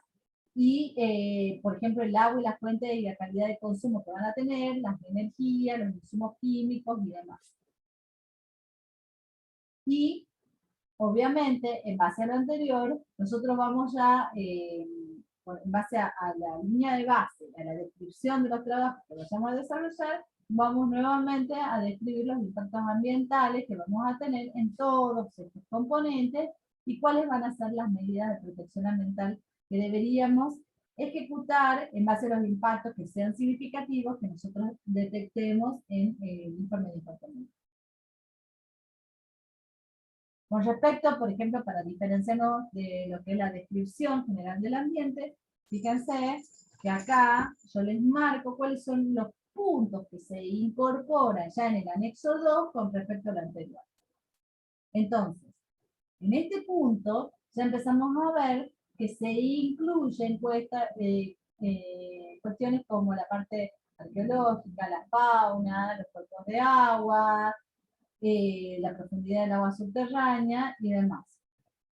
y, por ejemplo, el agua y la fuente y la calidad de consumo que van a tener, las de energía, los insumos químicos y demás. Y, obviamente, en base a lo anterior, nosotros vamos ya, en base a la línea de base, a la descripción de los trabajos que vayamos a desarrollar, vamos nuevamente a describir los impactos ambientales que vamos a tener en todos estos componentes y cuáles van a ser las medidas de protección ambiental que deberíamos ejecutar en base a los impactos que sean significativos que nosotros detectemos en el informe de impacto ambiental. Con respecto, por ejemplo, para diferenciarnos de lo que es la descripción general del ambiente, fíjense que acá yo les marco cuáles son los puntos que se incorporan ya en el anexo 2 con respecto al anterior. Entonces, en este punto ya empezamos a ver que se incluyen cuestiones como la parte arqueológica, la fauna, los cuerpos de agua, la profundidad del agua subterránea y demás.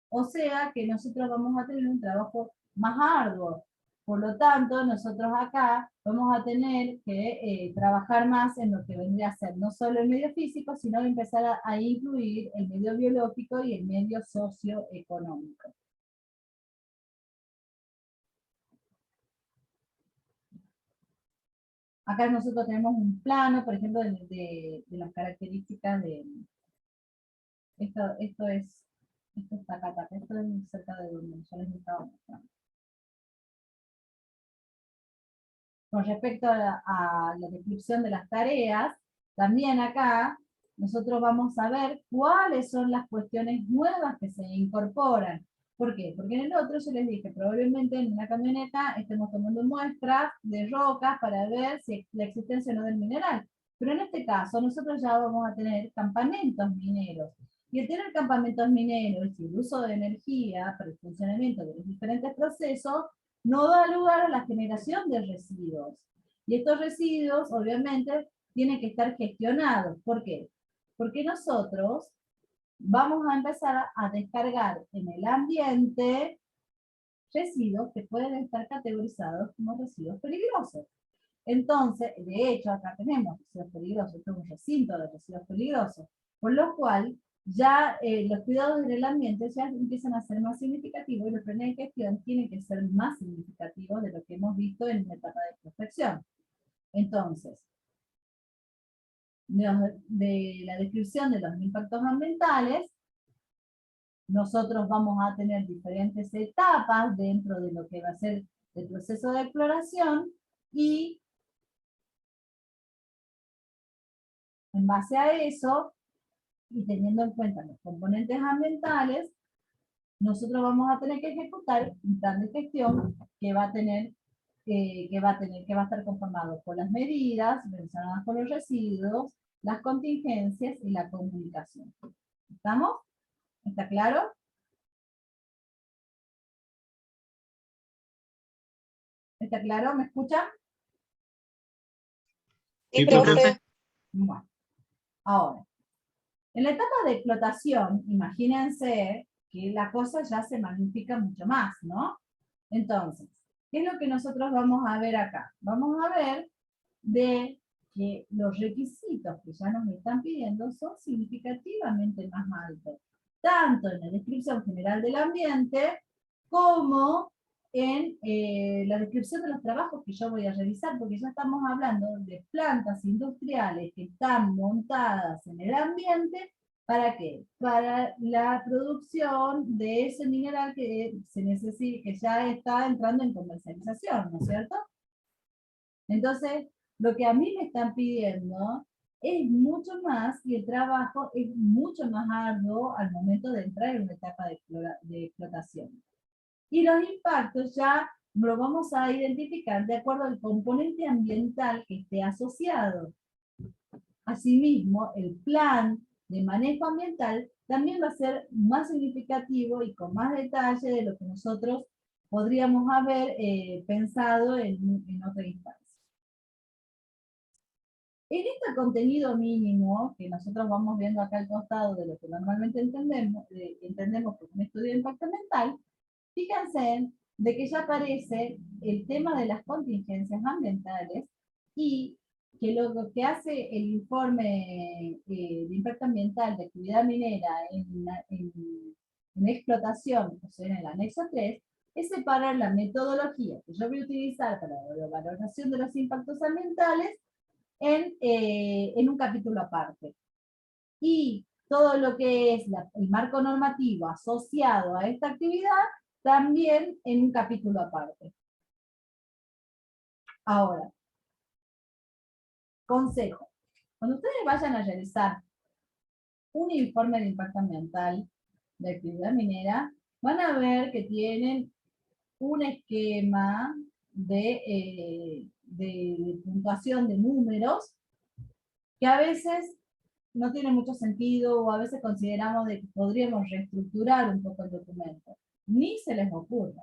O sea que nosotros vamos a tener un trabajo más arduo, Por lo tanto, nosotros acá vamos a tener que trabajar más en lo que vendría a ser no solo el medio físico, sino empezar a incluir el medio biológico y el medio socioeconómico. Acá nosotros tenemos un plano, por ejemplo, de las características de... Esto está acá, esto es cerca de donde yo les estaba mostrando. Con respecto a la descripción de las tareas, también acá nosotros vamos a ver cuáles son las cuestiones nuevas que se incorporan. ¿Por qué? Porque en el otro yo les dije, probablemente en una camioneta estemos tomando muestras de rocas para ver si la existencia o no del mineral. Pero en este caso nosotros ya vamos a tener campamentos mineros. Y el tener campamentos mineros y el uso de energía para el funcionamiento de los diferentes procesos no da lugar a la generación de residuos. Y estos residuos, obviamente, tienen que estar gestionados. ¿Por qué? Porque nosotros vamos a empezar a descargar en el ambiente residuos que pueden estar categorizados como residuos peligrosos. Entonces, de hecho, acá tenemos residuos peligrosos, esto es un recinto de residuos peligrosos, por lo cual ya los cuidados del ambiente ya empiezan a ser más significativos y los planes de gestión tienen que ser más significativos de lo que hemos visto en la etapa de prospección. Entonces, de la descripción de los impactos ambientales, nosotros vamos a tener diferentes etapas dentro de lo que va a ser el proceso de exploración y en base a eso, y teniendo en cuenta los componentes ambientales, nosotros vamos a tener que ejecutar un plan de gestión que va a estar conformado por las medidas relacionadas con los residuos, las contingencias y la comunicación. ¿Estamos? ¿Está claro? ¿Está claro? ¿Me escuchan? Sí, profe. profe. Bueno, ahora, en la etapa de explotación, imagínense que la cosa ya se magnifica mucho más, ¿no? Entonces, ¿qué es lo que nosotros vamos a ver acá? Vamos a ver de que los requisitos que ya nos están pidiendo son significativamente más altos, tanto en la descripción general del ambiente, como en la descripción de los trabajos que yo voy a realizar, porque ya estamos hablando de plantas industriales que están montadas en el ambiente. ¿Para qué? Para la producción de ese mineral que se necesita, que ya está entrando en comercialización, ¿no es cierto? Entonces, lo que a mí me están pidiendo es mucho más y el trabajo es mucho más arduo al momento de entrar en una etapa de explotación. Y los impactos ya lo vamos a identificar de acuerdo al componente ambiental que esté asociado. Asimismo, el plan de manejo ambiental también va a ser más significativo y con más detalle de lo que nosotros podríamos haber pensado en otra instancia. En este contenido mínimo, que nosotros vamos viendo acá al costado de lo que normalmente entendemos por un estudio de impacto ambiental, fíjense de que ya aparece el tema de las contingencias ambientales y que lo que hace el informe de impacto ambiental de actividad minera en explotación, o sea, en el anexo 3, es separar la metodología que yo voy a utilizar para la valoración de los impactos ambientales en un capítulo aparte. Y todo lo que es el marco normativo asociado a esta actividad, también en un capítulo aparte. Ahora, consejo. Cuando ustedes vayan a realizar un informe de impacto ambiental de actividad minera, van a ver que tienen un esquema de puntuación de números que a veces no tiene mucho sentido o a veces consideramos de que podríamos reestructurar un poco el documento. Ni se les ocurra,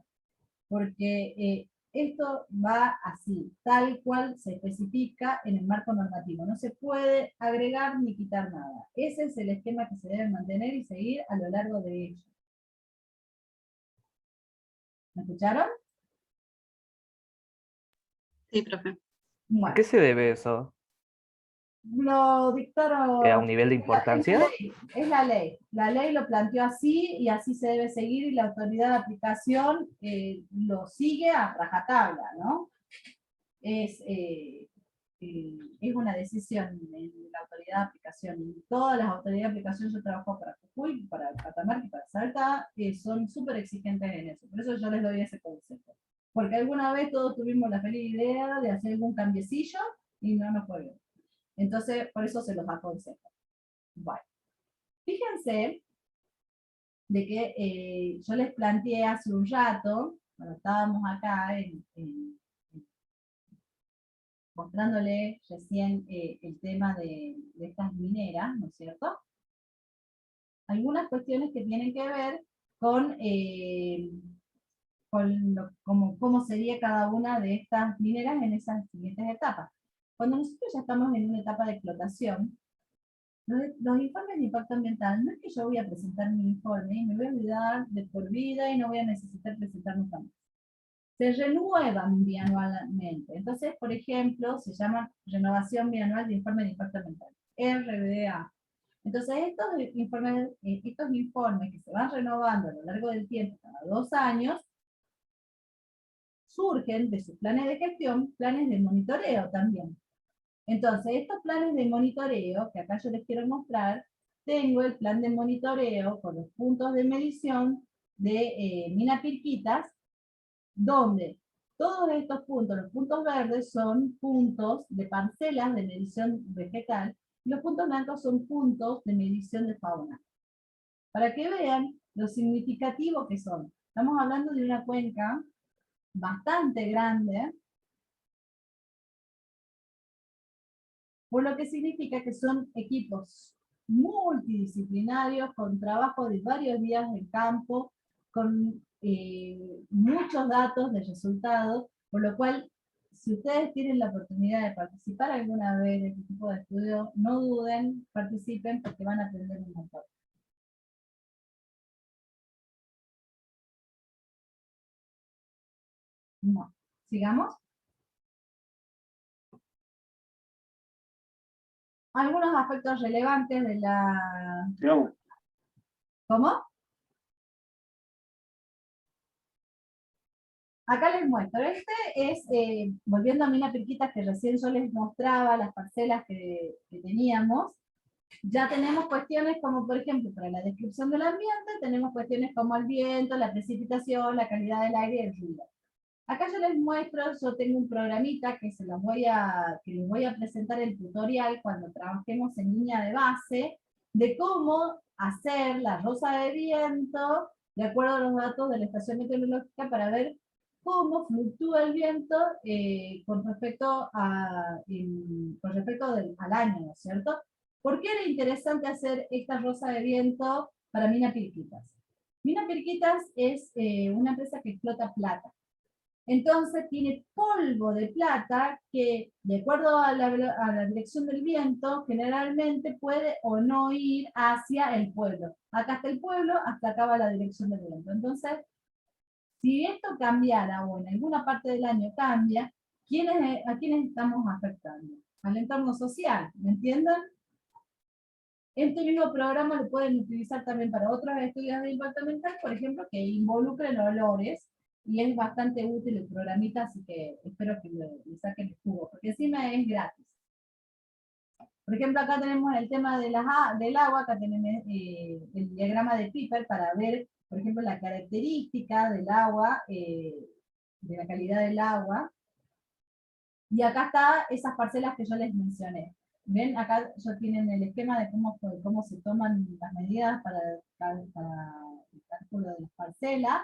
porque esto va así, tal cual se especifica en el marco normativo. No se puede agregar ni quitar nada. Ese es el esquema que se debe mantener y seguir a lo largo de ello. ¿Me escucharon? Sí, profe. ¿A Bueno, qué se debe eso? lo dictaron. ¿A un nivel de importancia? Es la ley. La ley lo planteó así y así se debe seguir y la autoridad de aplicación lo sigue a rajatabla, ¿no? Es una decisión de la autoridad de aplicación. Y todas las autoridades de aplicación, yo trabajo para Jujuy, para Catamarca y para Salta, son súper exigentes en eso. Por eso yo les doy ese consejo. Porque alguna vez todos tuvimos la feliz idea de hacer algún cambiecillo y no nos fue bien. Entonces, por eso se los aconsejo. Bueno, fíjense de que yo les planteé hace un rato, cuando estábamos acá mostrándole recién el tema de estas mineras, ¿no es cierto? Algunas cuestiones que tienen que ver con cómo sería cada una de estas mineras en esas siguientes etapas. Cuando nosotros ya estamos en una etapa de explotación, los informes de impacto ambiental, no es que yo voy a presentar mi informe y me voy a olvidar de por vida y no voy a necesitar presentar nunca más. Se renuevan bianualmente. Entonces, por ejemplo, se llama renovación bianual de informe de impacto ambiental, RBA. Entonces, estos informes que se van renovando a lo largo del tiempo, cada 2 años, surgen de sus planes de gestión, planes de monitoreo también. Entonces, estos planes de monitoreo, que acá yo les quiero mostrar, tengo el plan de monitoreo con los puntos de medición de Mina Pirquitas, donde todos estos puntos, los puntos verdes, son puntos de parcelas de medición vegetal, y los puntos blancos son puntos de medición de fauna. Para que vean lo significativo que son. Estamos hablando de una cuenca bastante grande, por lo que significa que son equipos multidisciplinarios, con trabajo de varios días en campo, con muchos datos de resultados, por lo cual, si ustedes tienen la oportunidad de participar alguna vez de este tipo de estudio, no duden, participen, porque van a aprender un montón. No. ¿Sigamos? Algunos aspectos relevantes de la... Digamos, ¿Cómo? Acá les muestro. Este es, volviendo a Mina Pirquitas, que recién yo les mostraba las parcelas que teníamos. Ya tenemos cuestiones como, por ejemplo, para la descripción del ambiente, tenemos cuestiones como el viento, la precipitación, la calidad del aire y el ruido. Acá yo les muestro, yo tengo un programita que les voy a presentar el tutorial cuando trabajemos en línea de base, de cómo hacer la rosa de viento, de acuerdo a los datos de la estación meteorológica, para ver cómo fluctúa el viento con respecto al año, ¿no es cierto? ¿Por qué era interesante hacer esta rosa de viento para Mina Pirquitas? Mina Pirquitas es una empresa que explota plata. Entonces tiene polvo de plata que, de acuerdo a la dirección del viento, generalmente puede o no ir hacia el pueblo. Acá está el pueblo, hasta acá va la dirección del viento. Entonces, si esto cambiara o en alguna parte del año cambia, ¿a quiénes estamos afectando? Al entorno social, ¿me entienden? Este mismo programa lo pueden utilizar también para otros estudios de impacto ambiental, por ejemplo, que involucren olores, y es bastante útil el programita, así que espero que le saquen el jugo, porque encima es gratis. Por ejemplo, acá tenemos el tema del agua, acá tenemos el diagrama de Piper para ver, por ejemplo, la característica del agua, de la calidad del agua. Y acá está esas parcelas que yo les mencioné. ¿Ven? Acá ya tienen el esquema de cómo se toman las medidas para el cálculo de las parcelas.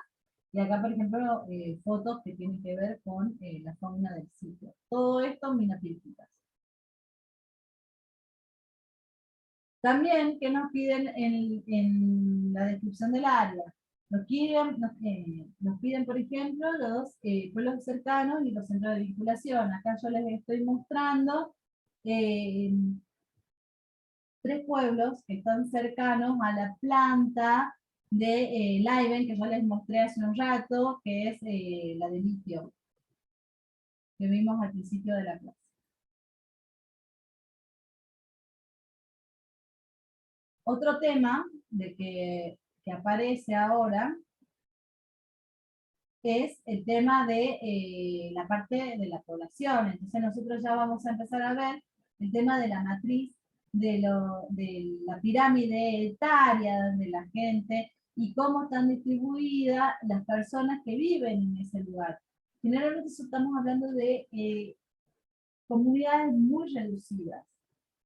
Y acá, por ejemplo, fotos que tienen que ver con la fauna del sitio. Todo esto Mina Pirquitas. También, ¿qué nos piden en la descripción del área? Nos piden, por ejemplo, los pueblos cercanos y los centros de vinculación. Acá yo les estoy mostrando 3 pueblos que están cercanos a la planta de Laiven, que yo les mostré hace un rato, que es la de litio. que vimos al principio de la clase. Otro tema que aparece ahora es el tema de la parte de la población. Entonces nosotros ya vamos a empezar a ver el tema de la matriz, de la pirámide etaria de la gente y cómo están distribuidas las personas que viven en ese lugar. Generalmente estamos hablando de comunidades muy reducidas,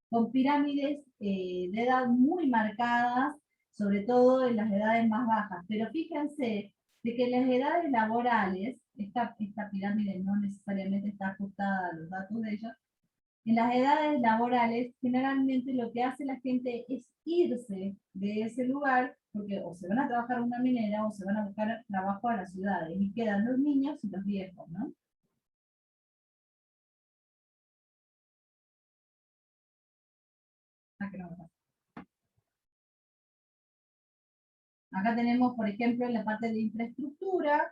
con pirámides de edad muy marcadas, sobre todo en las edades más bajas. Pero fíjense de que en las edades laborales, esta pirámide no necesariamente está ajustada a los datos de ellos, en las edades laborales generalmente lo que hace la gente es irse de ese lugar, porque o se van a trabajar en una minera o se van a buscar trabajo a las ciudades, y quedan los niños y los viejos, ¿no? Acá tenemos, por ejemplo, en la parte de infraestructura,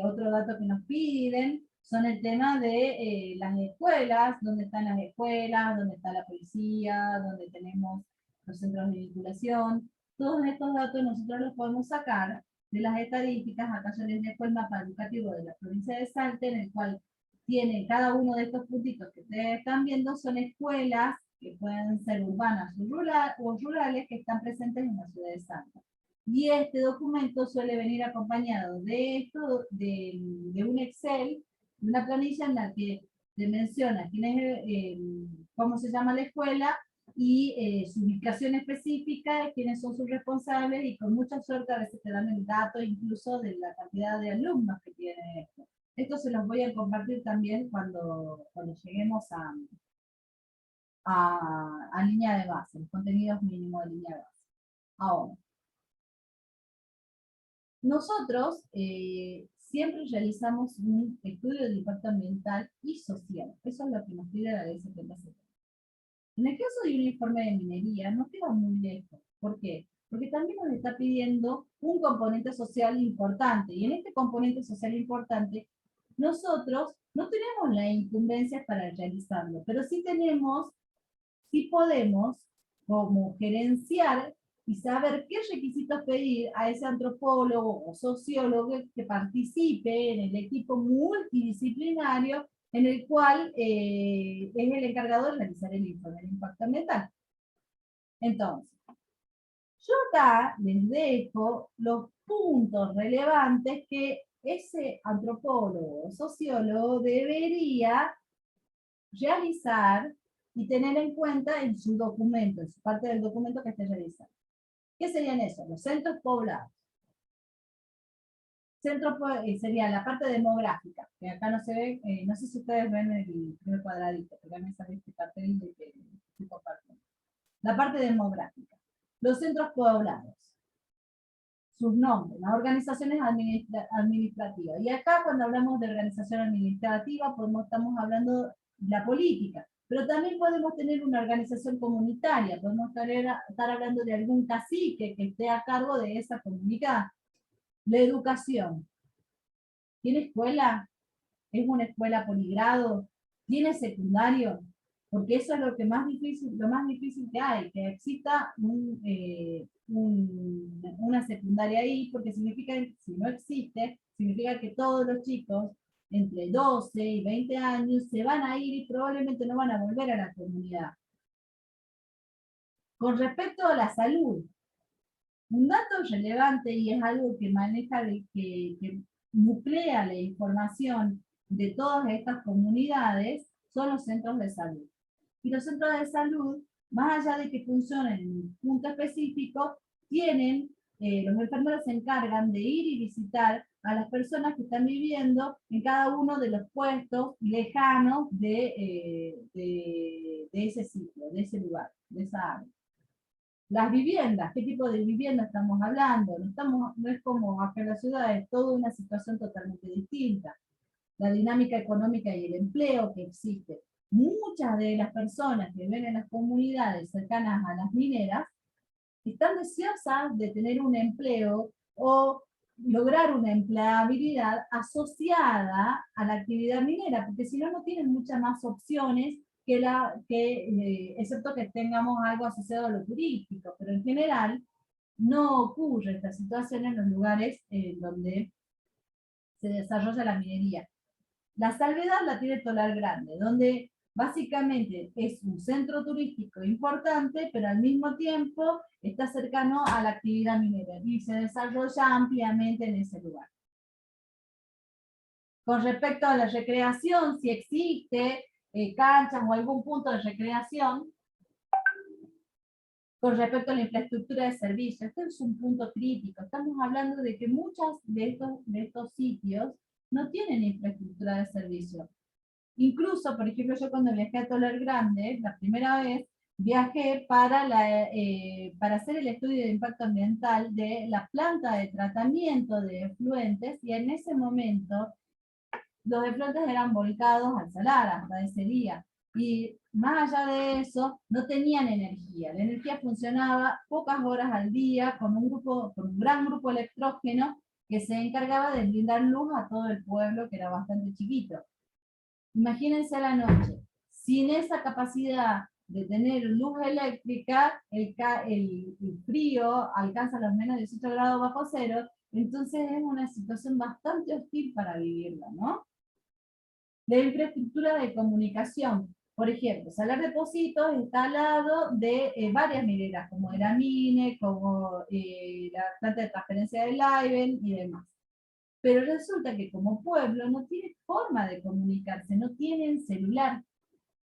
otro dato que nos piden, son el tema de las escuelas, dónde están las escuelas, dónde está la policía, dónde tenemos los centros de vinculación. Todos estos datos nosotros los podemos sacar de las estadísticas. Acá yo les dejo el mapa educativo de la provincia de Salta, en el cual tiene cada uno de estos puntitos que ustedes están viendo, son escuelas que pueden ser urbanas o rurales que están presentes en la ciudad de Salta. Y este documento suele venir acompañado de esto, de un Excel, de una planilla en la que te menciona quién es, cómo se llama la escuela y su ubicación específica, quiénes son sus responsables, y con mucha suerte a veces te dan el dato incluso de la cantidad de alumnos que tiene esto. Esto se los voy a compartir también cuando lleguemos a línea de base, los contenidos mínimos de línea de base. Ahora, nosotros siempre realizamos un estudio de impacto ambiental y social. Eso es lo que nos pide la ley 7070. En el caso de un informe de minería, no queda muy lejos. ¿Por qué? Porque también nos está pidiendo un componente social importante. Y en este componente social importante, nosotros no tenemos las incumbencias para realizarlo, pero sí podemos como gerenciar y saber qué requisitos pedir a ese antropólogo o sociólogo que participe en el equipo multidisciplinario en el cual es el encargado de realizar el informe de impacto ambiental. Entonces, yo acá les dejo los puntos relevantes que ese antropólogo o sociólogo debería realizar y tener en cuenta en su documento, en su parte del documento que esté realizando. ¿Qué serían esos? Los centros poblados. Sería la parte demográfica, que acá no se ve, no sé si ustedes ven el primer cuadradito, pero me sale este cartel de que estoy compartiendo. La parte demográfica. Los centros poblados. Sus nombres, las organizaciones administrativas. Y acá cuando hablamos de organización administrativa, estamos hablando de la política. Pero también podemos tener una organización comunitaria, podemos estar hablando de algún cacique que esté a cargo de esa comunidad. La educación. ¿Tiene escuela? ¿Es una escuela poligrado? ¿Tiene secundario? Porque eso es lo más difícil que hay, que exista una secundaria ahí, porque significa, si no existe, significa que todos los chicos entre 12 y 20 años se van a ir y probablemente no van a volver a la comunidad. Con respecto a la salud, un dato relevante y es algo que maneja, que nuclea la información de todas estas comunidades, son los centros de salud. Y los centros de salud, más allá de que funcionen en un punto específico, los enfermeros se encargan de ir y visitar a las personas que están viviendo en cada uno de los puestos lejanos de ese sitio, de ese lugar, de esa área. Las viviendas, ¿qué tipo de vivienda estamos hablando? No es como acá en la ciudad, es toda una situación totalmente distinta. La dinámica económica y el empleo que existe. Muchas de las personas que viven en las comunidades cercanas a las mineras están deseosas de tener un empleo o lograr una empleabilidad asociada a la actividad minera, porque si no, no tienen muchas más opciones excepto que tengamos algo asociado a lo turístico, pero en general no ocurre esta situación en los lugares donde se desarrolla la minería. La salvedad la tiene Tolar Grande, donde básicamente es un centro turístico importante, pero al mismo tiempo está cercano a la actividad minera y se desarrolla ampliamente en ese lugar. Con respecto a la recreación, si existe canchas o algún punto de recreación, con respecto a la infraestructura de servicios, este es un punto crítico. Estamos hablando de que muchos de estos sitios no tienen infraestructura de servicio. Incluso, por ejemplo, yo cuando viajé a Tolar Grande, la primera vez, viajé para hacer el estudio de impacto ambiental de la planta de tratamiento de efluentes, y en ese momento los efluentes eran volcados al salar hasta ese día. Y más allá de eso, no tenían energía. La energía funcionaba pocas horas al día con un gran grupo electrógeno que se encargaba de brindar luz a todo el pueblo, que era bastante chiquito. Imagínense a la noche, sin esa capacidad de tener luz eléctrica, el frío alcanza los menos 18 grados bajo cero, entonces es una situación bastante hostil para vivirla, ¿no? La infraestructura de comunicación, por ejemplo, Salar de Pocitos está al lado de varias mineras, como Eramine, como la planta de transferencia de Laiven y demás. Pero resulta que como pueblo no tiene forma de comunicarse, no tienen celular,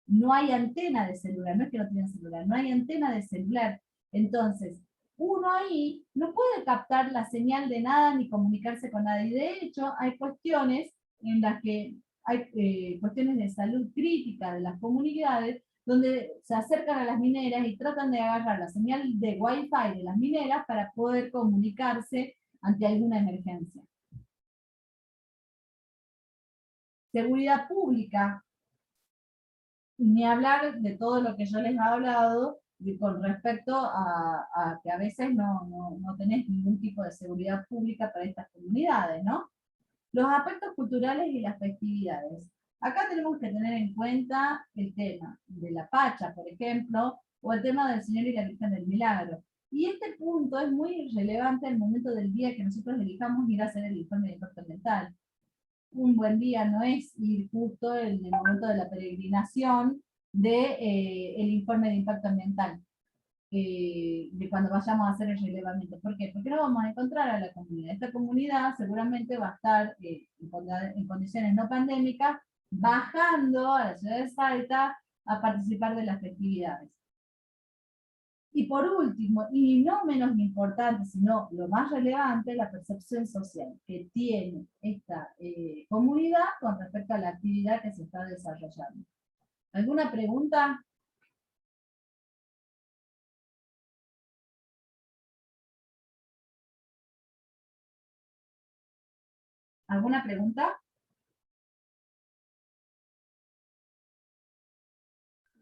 no hay antena de celular, no es que no tienen celular, no hay antena de celular. Entonces, uno ahí no puede captar la señal de nada ni comunicarse con nadie. De hecho, hay cuestiones en las que hay cuestiones de salud crítica de las comunidades, donde se acercan a las mineras y tratan de agarrar la señal de Wi-Fi de las mineras para poder comunicarse ante alguna emergencia. Seguridad pública, ni hablar de todo lo que yo les he hablado con respecto a que a veces no tenés ningún tipo de seguridad pública para estas comunidades, ¿no? Los aspectos culturales y las festividades. Acá tenemos que tener en cuenta el tema de la Pacha, por ejemplo, o el tema del Señor y la Virgen del Milagro. Y este punto es muy relevante al momento del día que nosotros elijamos ir a hacer el informe de impacto ambiental. Un buen día no es ir justo en el momento de la peregrinación del informe de impacto ambiental, de cuando vayamos a hacer el relevamiento. ¿Por qué? Porque no vamos a encontrar a la comunidad. Esta comunidad seguramente va a estar en condiciones no pandémicas, bajando a la ciudad de Salta a participar de las festividades. Y por último, y no menos importante, sino lo más relevante, la percepción social que tiene esta comunidad con respecto a la actividad que se está desarrollando. ¿Alguna pregunta? ¿Alguna pregunta?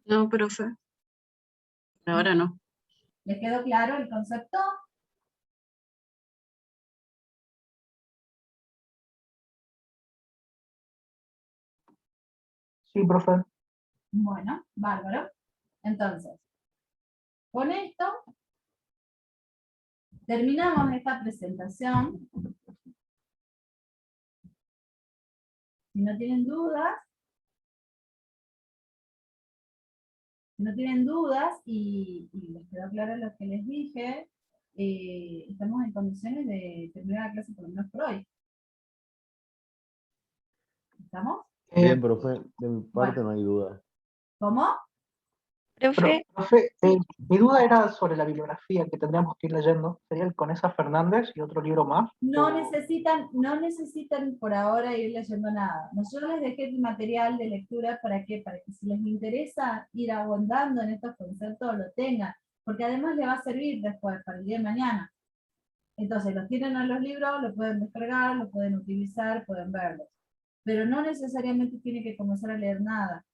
No, profe. Ahora no. ¿Les quedó claro el concepto? Sí, profe. Bueno, bárbaro. Entonces, con esto terminamos esta presentación. Si no tienen dudas, y les quedó claro lo que les dije, estamos en condiciones de terminar la clase por lo menos por hoy. ¿Estamos? Bien, profe, de mi parte Bueno. no hay duda. ¿Cómo? Profe, Profe, mi duda era sobre la bibliografía que tendríamos que ir leyendo. ¿Sería el Conesa Fernández y otro libro más? No necesitan por ahora ir leyendo nada. Yo les dejé el material de lectura para que si les interesa ir abondando en estos conceptos lo tengan, porque además les va a servir después para el día de mañana. Entonces los tienen en los libros, lo pueden descargar, lo pueden utilizar, pueden verlos. Pero no necesariamente tienen que comenzar a leer nada.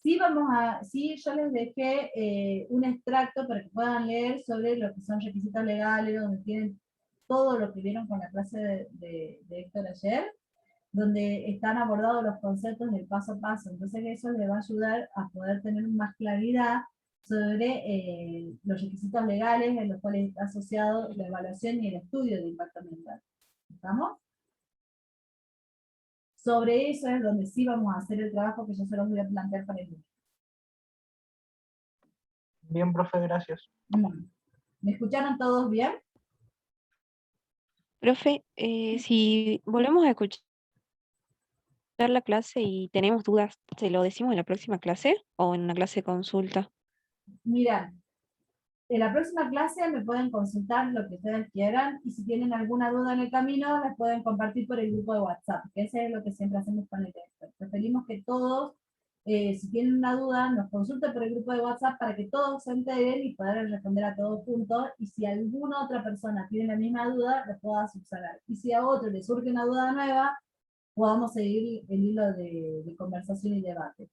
Sí, yo les dejé un extracto para que puedan leer sobre lo que son requisitos legales, donde tienen todo lo que vieron con la clase de Héctor ayer, donde están abordados los conceptos del paso a paso. Entonces eso les va a ayudar a poder tener más claridad sobre los requisitos legales en los cuales está asociado la evaluación y el estudio de impacto ambiental. ¿Estamos? Sobre eso es donde sí vamos a hacer el trabajo que yo se los voy a plantear para el lunes. Bien, profe, gracias. Bueno, ¿me escucharon todos bien? Profe, si volvemos a escuchar la clase y tenemos dudas, ¿se lo decimos en la próxima clase o en una clase de consulta? Mira, en la próxima clase me pueden consultar lo que ustedes quieran y si tienen alguna duda en el camino, las pueden compartir por el grupo de WhatsApp, que ese es lo que siempre hacemos con el texto. Preferimos que todos, si tienen una duda, nos consulten por el grupo de WhatsApp para que todos se enteren y poder responder a todos juntos. Y si alguna otra persona tiene la misma duda, los pueda subsanar. Y si a otro le surge una duda nueva, podamos seguir el hilo de conversación y debate.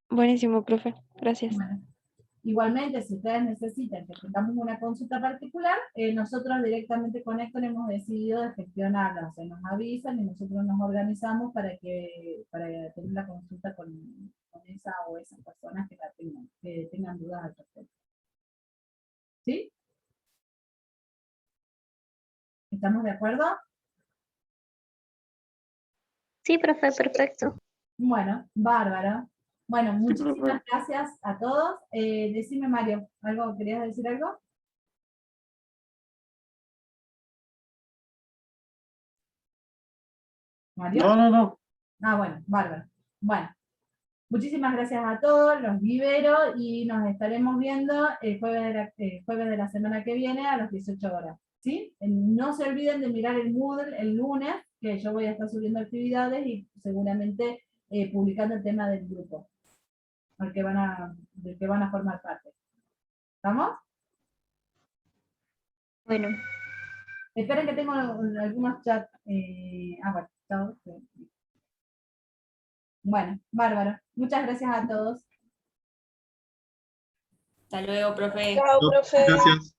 Buenísimo, profe. Gracias. Bueno, igualmente, si ustedes necesitan que tengamos una consulta particular, nosotros directamente con Héctor hemos decidido de gestionarla. O sea, nos avisan y nosotros nos organizamos para tener la consulta con esa o esas personas que tengan dudas al respecto. ¿Sí? ¿Estamos de acuerdo? Sí, profe, perfecto. Bueno, bárbaro. Bueno, muchísimas gracias a todos. Decime, Mario, ¿querías decir algo? ¿Mario? No. Ah, bueno, bárbaro. Bueno, muchísimas gracias a todos, los libero y nos estaremos viendo el jueves de la semana que viene a las 18 horas. ¿Sí? No se olviden de mirar el Moodle el lunes, que yo voy a estar subiendo actividades y seguramente publicando el tema del grupo del que van a formar parte. ¿Estamos? Bueno, Esperen que tengo algunos chats. Bueno, chao. Bueno, bárbaro. Muchas gracias a todos. Hasta luego, profe. Chao, profe. Gracias.